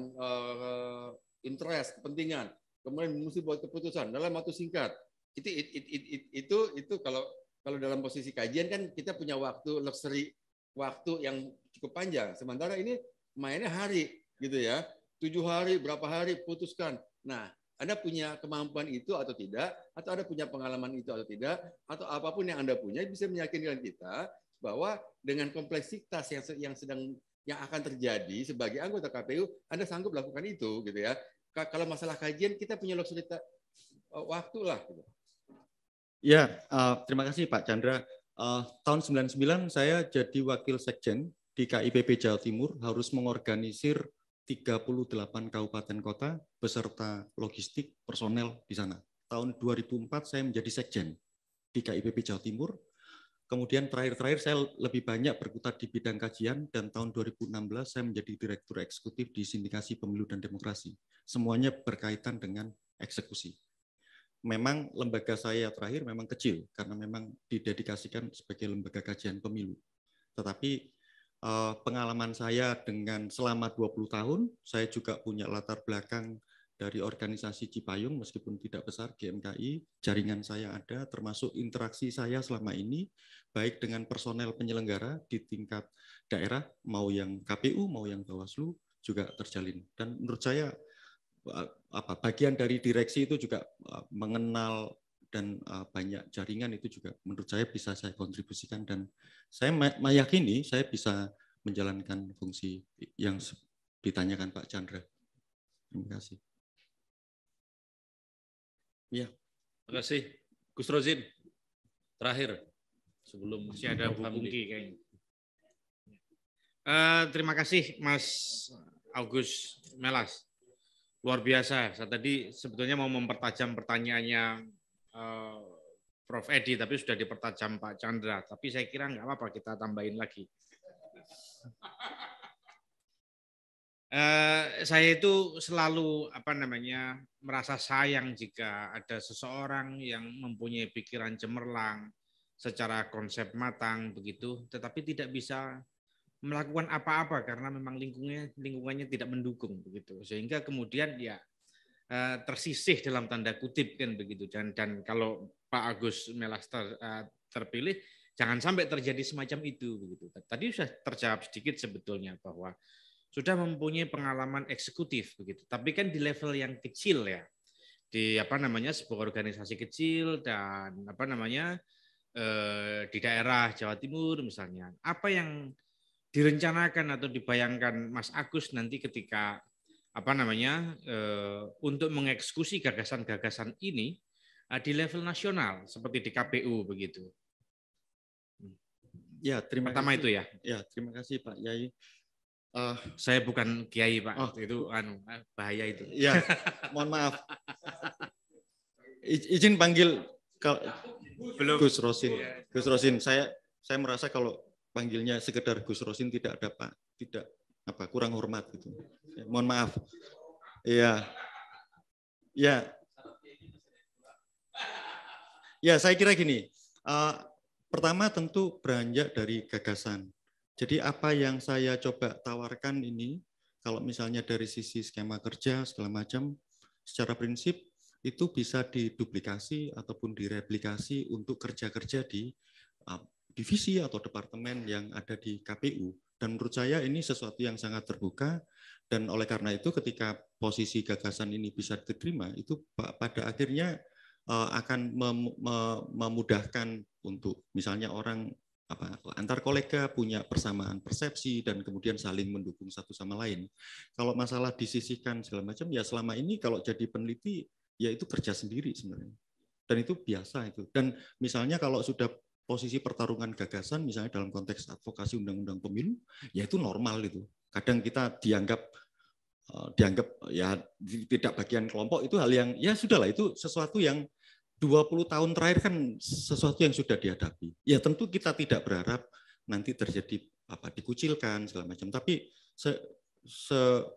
interest, kepentingan. Kemudian mesti buat keputusan dalam waktu singkat. Itu kalau dalam posisi kajian kan kita punya waktu luxury, waktu yang cukup panjang. Sementara ini mainnya hari, gitu ya. 7 hari, berapa hari putuskan. Nah, Anda punya kemampuan itu atau tidak, atau Anda punya pengalaman itu atau tidak, atau apapun yang Anda punya bisa meyakinkan kita bahwa dengan kompleksitas yang akan terjadi sebagai anggota KPU, Anda sanggup lakukan itu, gitu ya. Kalau masalah kajian kita punya luxury waktu lah. Gitu. Ya, terima kasih Pak Chandra. Tahun 99 saya jadi wakil sekjen di KIPP Jawa Timur, harus mengorganisir 38 kabupaten kota beserta logistik personel di sana. Tahun 2004 saya menjadi sekjen di KIPP Jawa Timur. Kemudian terakhir saya lebih banyak berkutat di bidang kajian dan tahun 2016 saya menjadi Direktur Eksekutif di Sindikasi Pemilu dan Demokrasi. Semuanya berkaitan dengan eksekusi. Memang lembaga saya terakhir memang kecil karena memang didedikasikan sebagai lembaga kajian pemilu. Tetapi pengalaman saya dengan selama 20 tahun, saya juga punya latar belakang dari organisasi Cipayung, meskipun tidak besar, GMKI, jaringan saya ada, termasuk interaksi saya selama ini, baik dengan personel penyelenggara di tingkat daerah, mau yang KPU, mau yang Bawaslu, juga terjalin. Dan menurut saya, bagian dari direksi itu juga mengenal dan banyak jaringan itu juga menurut saya bisa saya kontribusikan, dan saya meyakini saya bisa menjalankan fungsi yang ditanyakan Pak Chandra. Terima kasih. Ya, terima kasih. Gus Rozin, terakhir sebelum masih ada Bu Hamdi. Pungki kayaknya. Terima kasih Mas Agus Melas. Luar biasa. Saya tadi sebetulnya mau mempertajam pertanyaannya Prof. Edi, tapi sudah dipertajam Pak Chandra. Tapi saya kira nggak apa-apa, kita tambahin lagi. Saya itu selalu merasa sayang jika ada seseorang yang mempunyai pikiran cemerlang, secara konsep matang begitu, tetapi tidak bisa melakukan apa-apa karena memang lingkungannya tidak mendukung begitu, sehingga kemudian ya tersisih dalam tanda kutip kan begitu. Dan kalau Pak Agus Melas terpilih, jangan sampai terjadi semacam itu begitu. Tadi sudah terjawab sedikit sebetulnya bahwa sudah mempunyai pengalaman eksekutif begitu, tapi kan di level yang kecil ya, di sebuah organisasi kecil dan di daerah Jawa Timur misalnya. Apa yang direncanakan atau dibayangkan Mas Agus nanti ketika untuk mengeksekusi gagasan-gagasan ini di level nasional seperti di KPU begitu? Ya, terima Pertama kasih. Itu ya. Ya, terima kasih Pak Yai. Saya bukan kiai Pak, itu bahaya itu. Ya, mohon maaf. Izin panggil Belum. Gus Rosin. Gus Rosin, saya merasa kalau panggilnya sekedar Gus Rosin tidak ada Pak, tidak kurang hormat gitu. Ya, mohon maaf. Iya. Ya. Ya, saya kira gini. Pertama tentu beranjak dari gagasan. Jadi apa yang saya coba tawarkan ini, kalau misalnya dari sisi skema kerja segala macam, secara prinsip itu bisa diduplikasi ataupun direplikasi untuk kerja-kerja di divisi atau departemen yang ada di KPU. Dan menurut saya ini sesuatu yang sangat terbuka, dan oleh karena itu ketika posisi gagasan ini bisa diterima, itu pada akhirnya akan memudahkan untuk misalnya orang antar kolega punya persamaan persepsi dan kemudian saling mendukung satu sama lain. Kalau masalah disisihkan segala macam, ya selama ini kalau jadi peneliti ya itu kerja sendiri sebenarnya. Dan itu biasa itu. Dan misalnya kalau sudah posisi pertarungan gagasan, misalnya dalam konteks advokasi undang-undang pemilu, ya itu normal itu. Kadang kita dianggap ya tidak bagian kelompok, itu hal yang ya sudahlah, itu sesuatu yang 20 tahun terakhir kan sesuatu yang sudah dihadapi. Ya tentu kita tidak berharap nanti terjadi dikucilkan segala macam, tapi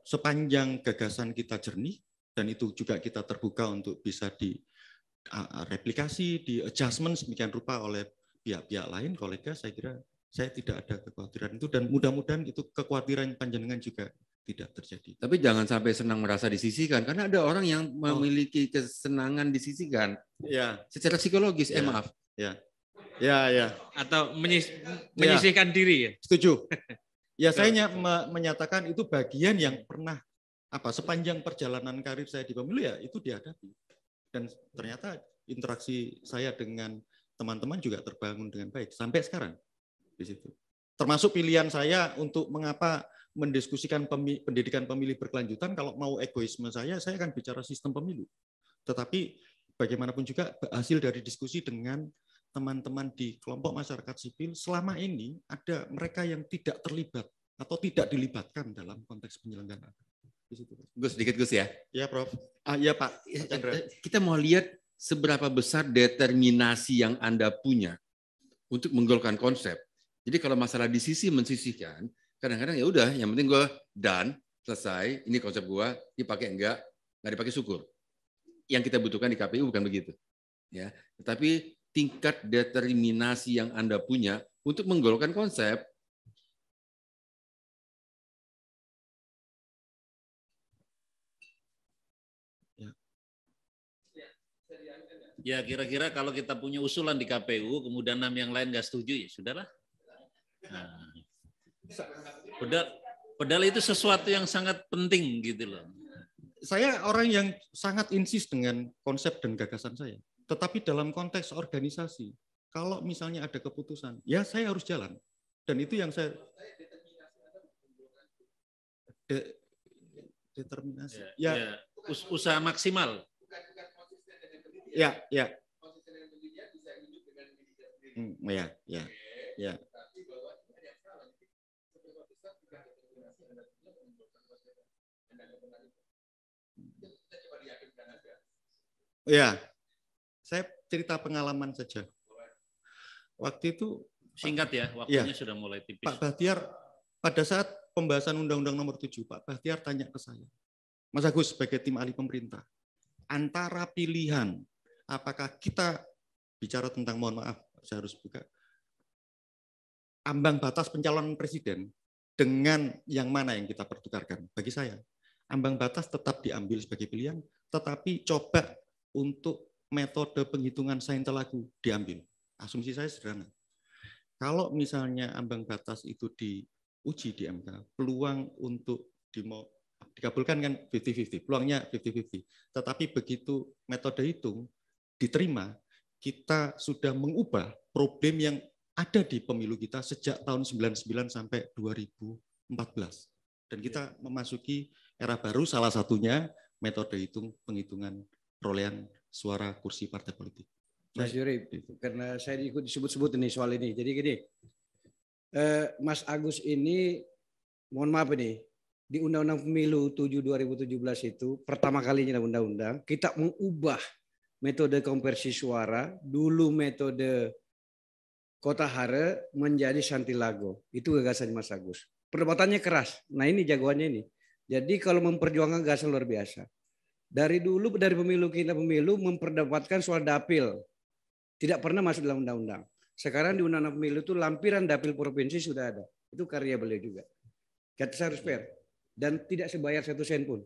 sepanjang gagasan kita jernih dan itu juga kita terbuka untuk bisa direplikasi, di adjustment sedemikian rupa oleh pihak-pihak lain, kolega, saya kira saya tidak ada kekhawatiran itu, dan mudah-mudahan itu kekhawatiran panjenengan juga tidak terjadi. Tapi jangan sampai senang merasa disisihkan, karena ada orang yang memiliki kesenangan disisihkan. Ya. Secara psikologis, ya. Maaf. Ya. Ya. Atau menyisihkan diri ya. Setuju. Ya, saya menyatakan itu bagian yang pernah sepanjang perjalanan karir saya di pemilu ya itu dihadapi. Dan ternyata interaksi saya dengan teman-teman juga terbangun dengan baik sampai sekarang di situ. Termasuk pilihan saya untuk mengapa mendiskusikan pendidikan pemilih berkelanjutan. Kalau mau egoisme saya akan bicara sistem pemilu. Tetapi bagaimanapun juga hasil dari diskusi dengan teman-teman di kelompok masyarakat sipil, selama ini ada mereka yang tidak terlibat atau tidak dilibatkan dalam konteks penyelenggaraan. Gus, sedikit Gus ya. Ya Prof. Ya Pak. Kita mau lihat seberapa besar determinasi yang Anda punya untuk menggolkan konsep. Jadi kalau masalah di sisi mensisihkan, kadang-kadang ya udah, yang penting gue done, selesai, ini konsep gue, dipakai enggak dipakai syukur. Yang kita butuhkan di KPU bukan begitu. Ya, tetapi tingkat determinasi yang Anda punya untuk menggolkan konsep. Ya kira-kira kalau kita punya usulan di KPU, kemudian 6 yang lain nggak setuju, ya sudahlah. Nah, padahal itu sesuatu yang sangat penting gitu loh. Saya orang yang sangat insist dengan konsep dan gagasan saya. Tetapi dalam konteks organisasi, kalau misalnya ada keputusan, ya saya harus jalan. Dan itu yang saya determinasi. Ya. Usaha maksimal. Ya. Ya. Ya, saya cerita pengalaman saja. Waktu itu singkat ya, waktunya sudah mulai tipis. Pak Bahtiar pada saat pembahasan Undang-Undang Nomor 7, Pak Bahtiar tanya ke saya, Mas Agus sebagai tim ahli pemerintah, antara pilihan apakah kita bicara tentang, mohon maaf, saya harus buka, ambang batas pencalonan presiden dengan yang mana yang kita pertukarkan? Bagi saya, ambang batas tetap diambil sebagai pilihan, tetapi coba untuk metode penghitungan saintelaghu diambil. Asumsi saya sederhana. Kalau misalnya ambang batas itu diuji di MK, peluang untuk dikabulkan kan 50-50, peluangnya 50-50. Tetapi begitu metode hitung diterima, kita sudah mengubah problem yang ada di pemilu kita sejak tahun 99 sampai 2014. Dan kita memasuki era baru, salah satunya metode hitung penghitungan perolehan suara kursi partai politik. Mas Yuri, karena saya ikut disebut-sebut ini soal ini. Jadi gini, Mas Agus ini, mohon maaf ini, di Undang-Undang Pemilu 7 2017 itu pertama kalinya undang-undang kita mengubah metode konversi suara, dulu metode Kota Hare menjadi Santilago. Itu gagasan Mas Agus. Perdebatannya keras. Nah ini jagoannya ini. Jadi kalau memperjuangkan gagasan luar biasa. Dari dulu, dari pemilu kita pemilu memperdebatkan soal dapil. Tidak pernah masuk dalam undang-undang. Sekarang di undang-undang pemilu itu lampiran dapil provinsi sudah ada. Itu karya beliau juga. Kita harus fair. Dan tidak sebayar 1 sen pun.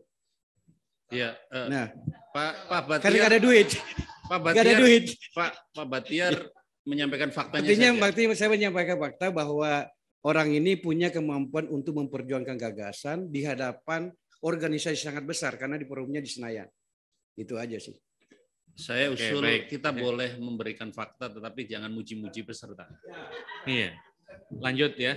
Iya. Nah, Pak Bahtiar. karena ada duit. Pak Bahtiar, ada duit. Pak Bahtiar menyampaikan faktanya. Artinya, saja. saya menyampaikan fakta bahwa orang ini punya kemampuan untuk memperjuangkan gagasan di hadapan organisasi sangat besar karena di forumnya di Senayan. Itu aja sih. Saya usul kita boleh memberikan fakta tetapi jangan muji-muji peserta. Iya. Lanjut ya.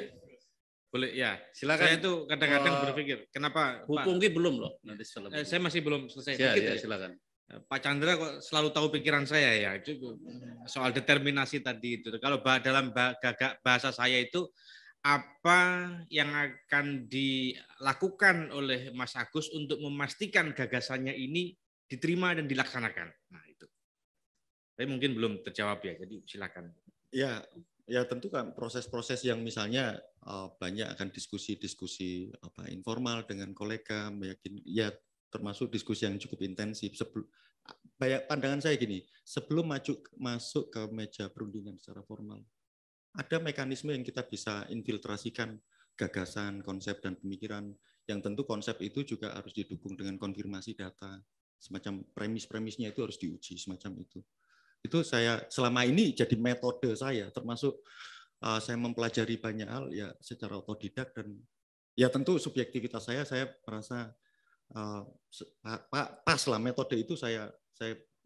Boleh ya. Silakan. Saya itu kadang-kadang berpikir, kenapa hukum Pak, belum loh nanti saya masih belum selesai. Ya, silakan. Pak Chandra kok selalu tahu pikiran saya ya. Itu soal determinasi tadi itu. Kalau dalam bahasa saya itu apa yang akan dilakukan oleh Mas Agus untuk memastikan gagasannya ini diterima dan dilaksanakan. Nah itu. Tapi mungkin belum terjawab ya, jadi silakan. Ya tentu kan proses-proses yang misalnya banyak akan diskusi-diskusi informal dengan kolega, ya termasuk diskusi yang cukup intensif. Pandangan saya gini, sebelum masuk ke meja perundingan secara formal, ada mekanisme yang kita bisa infiltrasikan gagasan, konsep, dan pemikiran yang tentu konsep itu juga harus didukung dengan konfirmasi data, semacam premis-premisnya itu harus diuji, semacam itu. Itu saya selama ini jadi metode saya, termasuk saya mempelajari banyak hal ya secara otodidak dan ya tentu subjektivitas saya merasa pas lah metode itu saya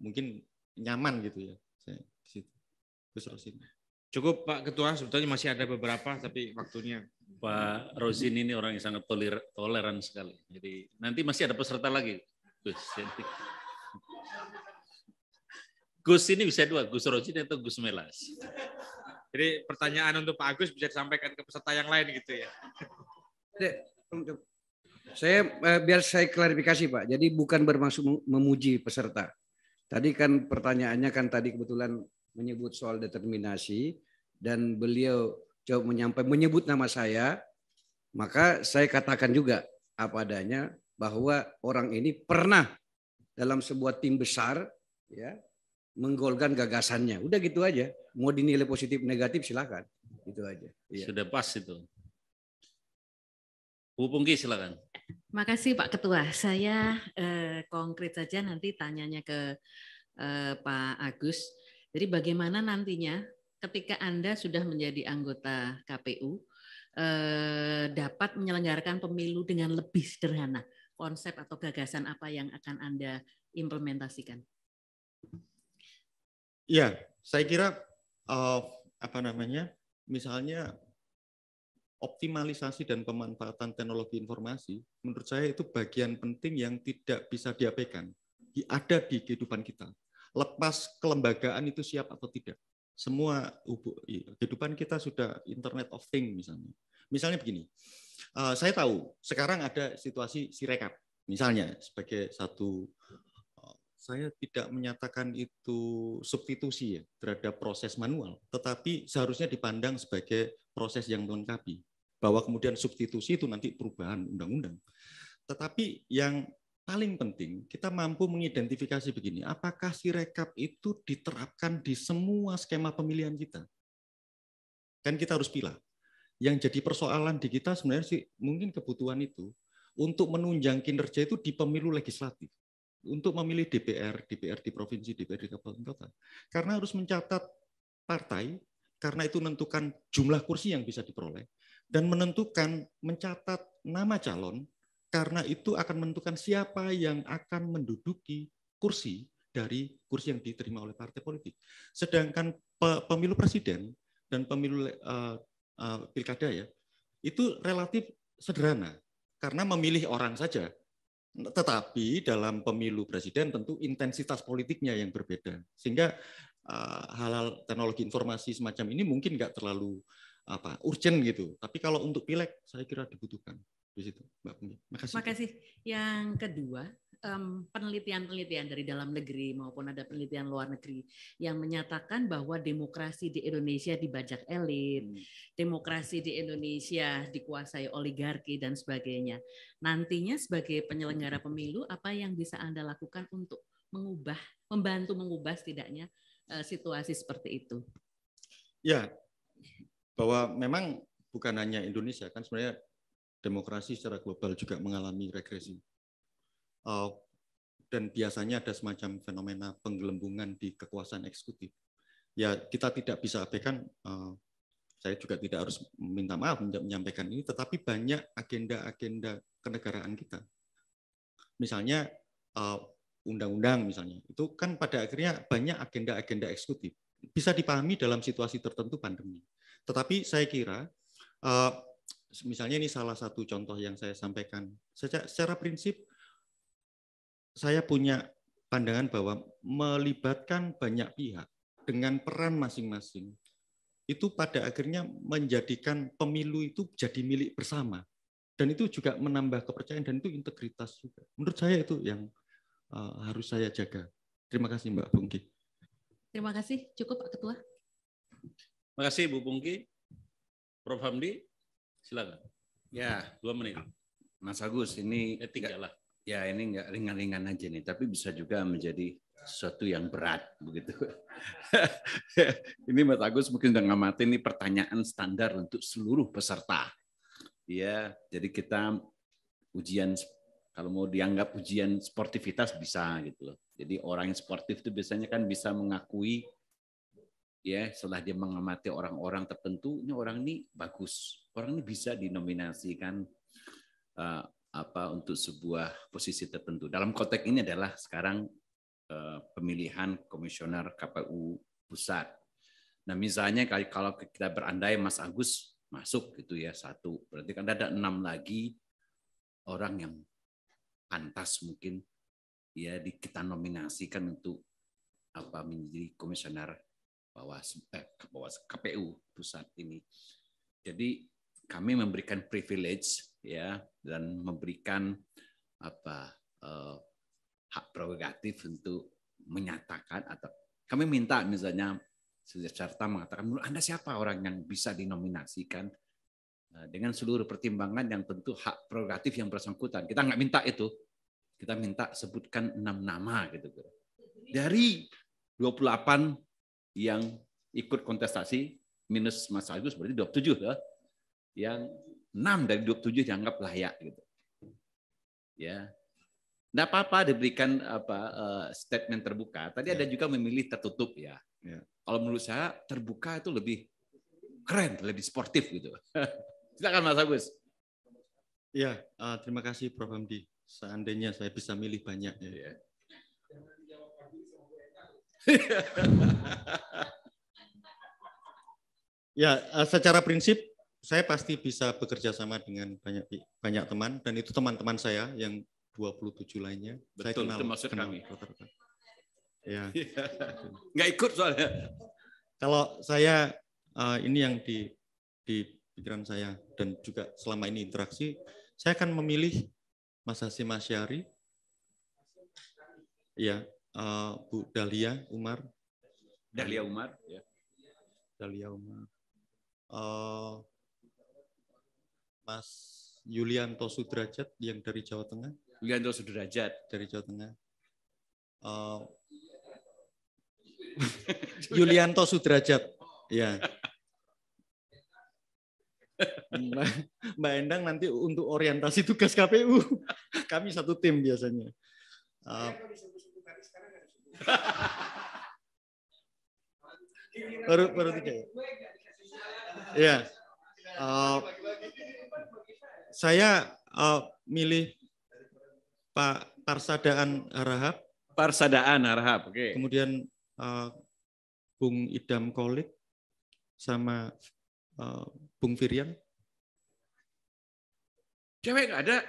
mungkin nyaman gitu ya. Saya di situ. Terus ini. Cukup Pak Ketua, sebetulnya masih ada beberapa tapi waktunya. Pak Rosin ini orang yang sangat toleran sekali. Jadi nanti masih ada peserta lagi. Gus ini bisa dua, Gus Rosin atau Gus Melas. Jadi pertanyaan untuk Pak Agus bisa disampaikan ke peserta yang lain gitu ya. Biar saya klarifikasi Pak. Jadi bukan bermaksud memuji peserta. Tadi kan pertanyaannya kan tadi kebetulan menyebut soal determinasi dan beliau coba menyebut nama saya, maka saya katakan juga apa adanya bahwa orang ini pernah dalam sebuah tim besar ya menggolkan gagasannya. Udah gitu aja. Mau dinilai positif negatif silakan. Itu aja. Ya. Sudah pas itu. Bu Pungki silakan. Makasih Pak Ketua. Saya konkret saja nanti tanyanya ke Pak Agus. Jadi bagaimana nantinya ketika Anda sudah menjadi anggota KPU dapat menyelenggarakan pemilu dengan lebih sederhana? Konsep atau gagasan apa yang akan Anda implementasikan? Ya, saya kira misalnya optimalisasi dan pemanfaatan teknologi informasi, menurut saya itu bagian penting yang tidak bisa diabaikan. Ada di kehidupan kita. Lepas kelembagaan itu siap atau tidak. Semua kehidupan kita sudah Internet of Things misalnya. Misalnya begini, saya tahu sekarang ada situasi Sirekap, misalnya sebagai satu, saya tidak menyatakan itu substitusi ya terhadap proses manual, tetapi seharusnya dipandang sebagai proses yang melengkapi. Bahwa kemudian substitusi itu nanti perubahan undang-undang. Tetapi yang paling penting, kita mampu mengidentifikasi begini, apakah Sirekap itu diterapkan di semua skema pemilihan kita? Kan kita harus pilih. Yang jadi persoalan di kita sebenarnya sih mungkin kebutuhan itu untuk menunjang kinerja itu di pemilu legislatif. Untuk memilih DPR di provinsi, DPR di kabupaten kota. Karena harus mencatat partai, karena itu menentukan jumlah kursi yang bisa diperoleh, dan mencatat nama calon, karena itu akan menentukan siapa yang akan menduduki kursi dari kursi yang diterima oleh partai politik. Sedangkan pemilu presiden dan pemilu pilkada ya, itu relatif sederhana, karena memilih orang saja. Tetapi dalam pemilu presiden tentu intensitas politiknya yang berbeda. Sehingga hal-hal teknologi informasi semacam ini mungkin nggak terlalu urgent gitu. Tapi kalau untuk pileg saya kira dibutuhkan di situ, Mbak Pungki. Makasih. Makasih. Yang kedua, penelitian-penelitian dari dalam negeri maupun ada penelitian luar negeri yang menyatakan bahwa demokrasi di Indonesia dibajak elit, demokrasi di Indonesia dikuasai oligarki dan sebagainya. Nantinya sebagai penyelenggara pemilu, apa yang bisa Anda lakukan untuk membantu mengubah setidaknya situasi seperti itu? Ya, bahwa memang bukan hanya Indonesia, kan sebenarnya demokrasi secara global juga mengalami regresi. Dan biasanya ada semacam fenomena penggelembungan di kekuasaan eksekutif. Ya, kita tidak bisa abaikan, saya juga tidak harus minta maaf menyampaikan ini, tetapi banyak agenda-agenda kenegaraan kita. Misalnya undang-undang misalnya, itu kan pada akhirnya banyak agenda-agenda eksekutif. Bisa dipahami dalam situasi tertentu pandemi. Tetapi saya kira, misalnya ini salah satu contoh yang saya sampaikan. Secara prinsip, saya punya pandangan bahwa melibatkan banyak pihak dengan peran masing-masing, itu pada akhirnya menjadikan pemilu itu jadi milik bersama. Dan itu juga menambah kepercayaan dan itu integritas juga. Menurut saya itu yang harus saya jaga. Terima kasih Mbak Pungki. Terima kasih. Cukup Pak Ketua. Terima kasih Bu Pungki. Prof. Hamdi, silakan. Ya, 2 menit. Mas Agus, ini lah. Ya, ini nggak ringan-ringan aja nih, tapi bisa juga menjadi sesuatu yang berat begitu. Ini Mas Agus mungkin udah ngamatin ini pertanyaan standar untuk seluruh peserta. Ya, jadi kita ujian, kalau mau dianggap ujian sportivitas bisa gitu loh. Jadi orang yang sportif itu biasanya kan bisa mengakui ya setelah dia mengamati orang-orang tertentu, ini orang ini bagus, orang ini bisa dinominasikan untuk sebuah posisi tertentu. Dalam konteks ini adalah sekarang pemilihan komisioner KPU pusat. Nah misalnya kalau kita berandai Mas Agus masuk gitu ya 1, berarti kan ada 6 lagi orang yang pantas mungkin ya kita nominasikan untuk menjadi komisioner KPU pusat ini. Jadi kami memberikan privilege ya dan memberikan hak prerogatif untuk menyatakan atau kami minta misalnya serta mengatakan, menurut Anda siapa orang yang bisa dinominasikan dengan seluruh pertimbangan yang tentu hak prerogatif yang bersangkutan. Kita nggak minta itu, kita minta sebutkan 6 nama gitu. Dari 28 yang ikut kontestasi minus Mas Agus berarti 27 ya. Yang 6 dari 27 dianggap layak gitu. Ya. Enggak apa-apa diberikan statement terbuka. Tadi ada juga memilih tertutup ya. Kalau menurut saya terbuka itu lebih keren, lebih sportif gitu. Silakan Mas Agus. Ya, terima kasih Prof. Hamdi. Seandainya saya bisa milih banyak ya. Ya, secara prinsip saya pasti bisa bekerja sama dengan banyak teman, dan itu teman-teman saya yang 27 lainnya. Betul, saya itu maksud kami. Ya. Nggak ikut soalnya. Kalau saya ini yang di pikiran saya dan juga selama ini interaksi, saya akan memilih Mas Hasyim Asy'ari, ya, Bu Dahlia Umar. Dahlia Umar, ya. Dahlia Umar. Mas Yulianto Sudrajat yang dari Jawa Tengah. Yulianto Sudrajat dari Jawa Tengah. Yulianto Sudrajat, ya. Mbak Endang nanti untuk orientasi tugas KPU, kami satu tim biasanya. Baru 3 ya. Ya. Saya milih Pak Parsadaan Harahap. Parsadaan Harahap, oke. Kemudian Bung Idam Kolit sama Bung Firian. Cewek nggak ada?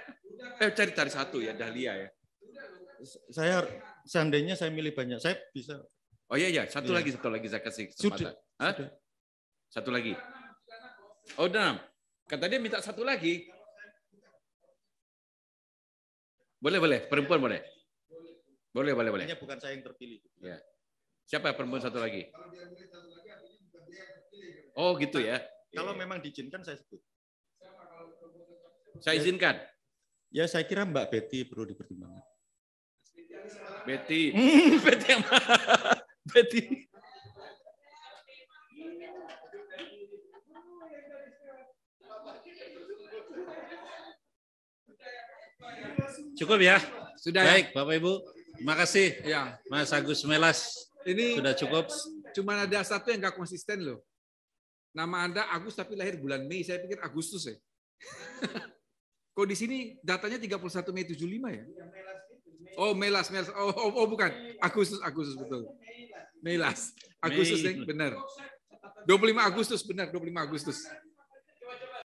Cari satu ya, Dahlia ya. Saya seandainya saya milih banyak, saya bisa. Oh iya, satu lagi saya kasih kesempatan. Sudah. Satu lagi. Oh, udah. Kata dia minta satu lagi. Boleh, perempuan boleh. Boleh. Ini bukan saya yang terpilih. Ya. Siapa perempuan satu lagi? Oh, gitu ya. Kalau memang diizinkan saya sebut. Saya izinkan. Ya, saya kira Mbak Betty perlu dipertimbangkan. Betty yang Betty. Cukup ya? Sudah. Baik, Bapak Ibu. Terima kasih. Ya. Mas Agus Melas. Ini sudah cukup. Cuma ada satu yang nggak konsisten loh. Nama Anda Agus tapi lahir bulan Mei. Saya pikir Agustus ya. Kok di sini datanya 31 Mei 75 ya? Oh, Melas. Oh, bukan. Agustus betul. Melas. Agustus, benar. 25 Agustus, benar. 25 Agustus.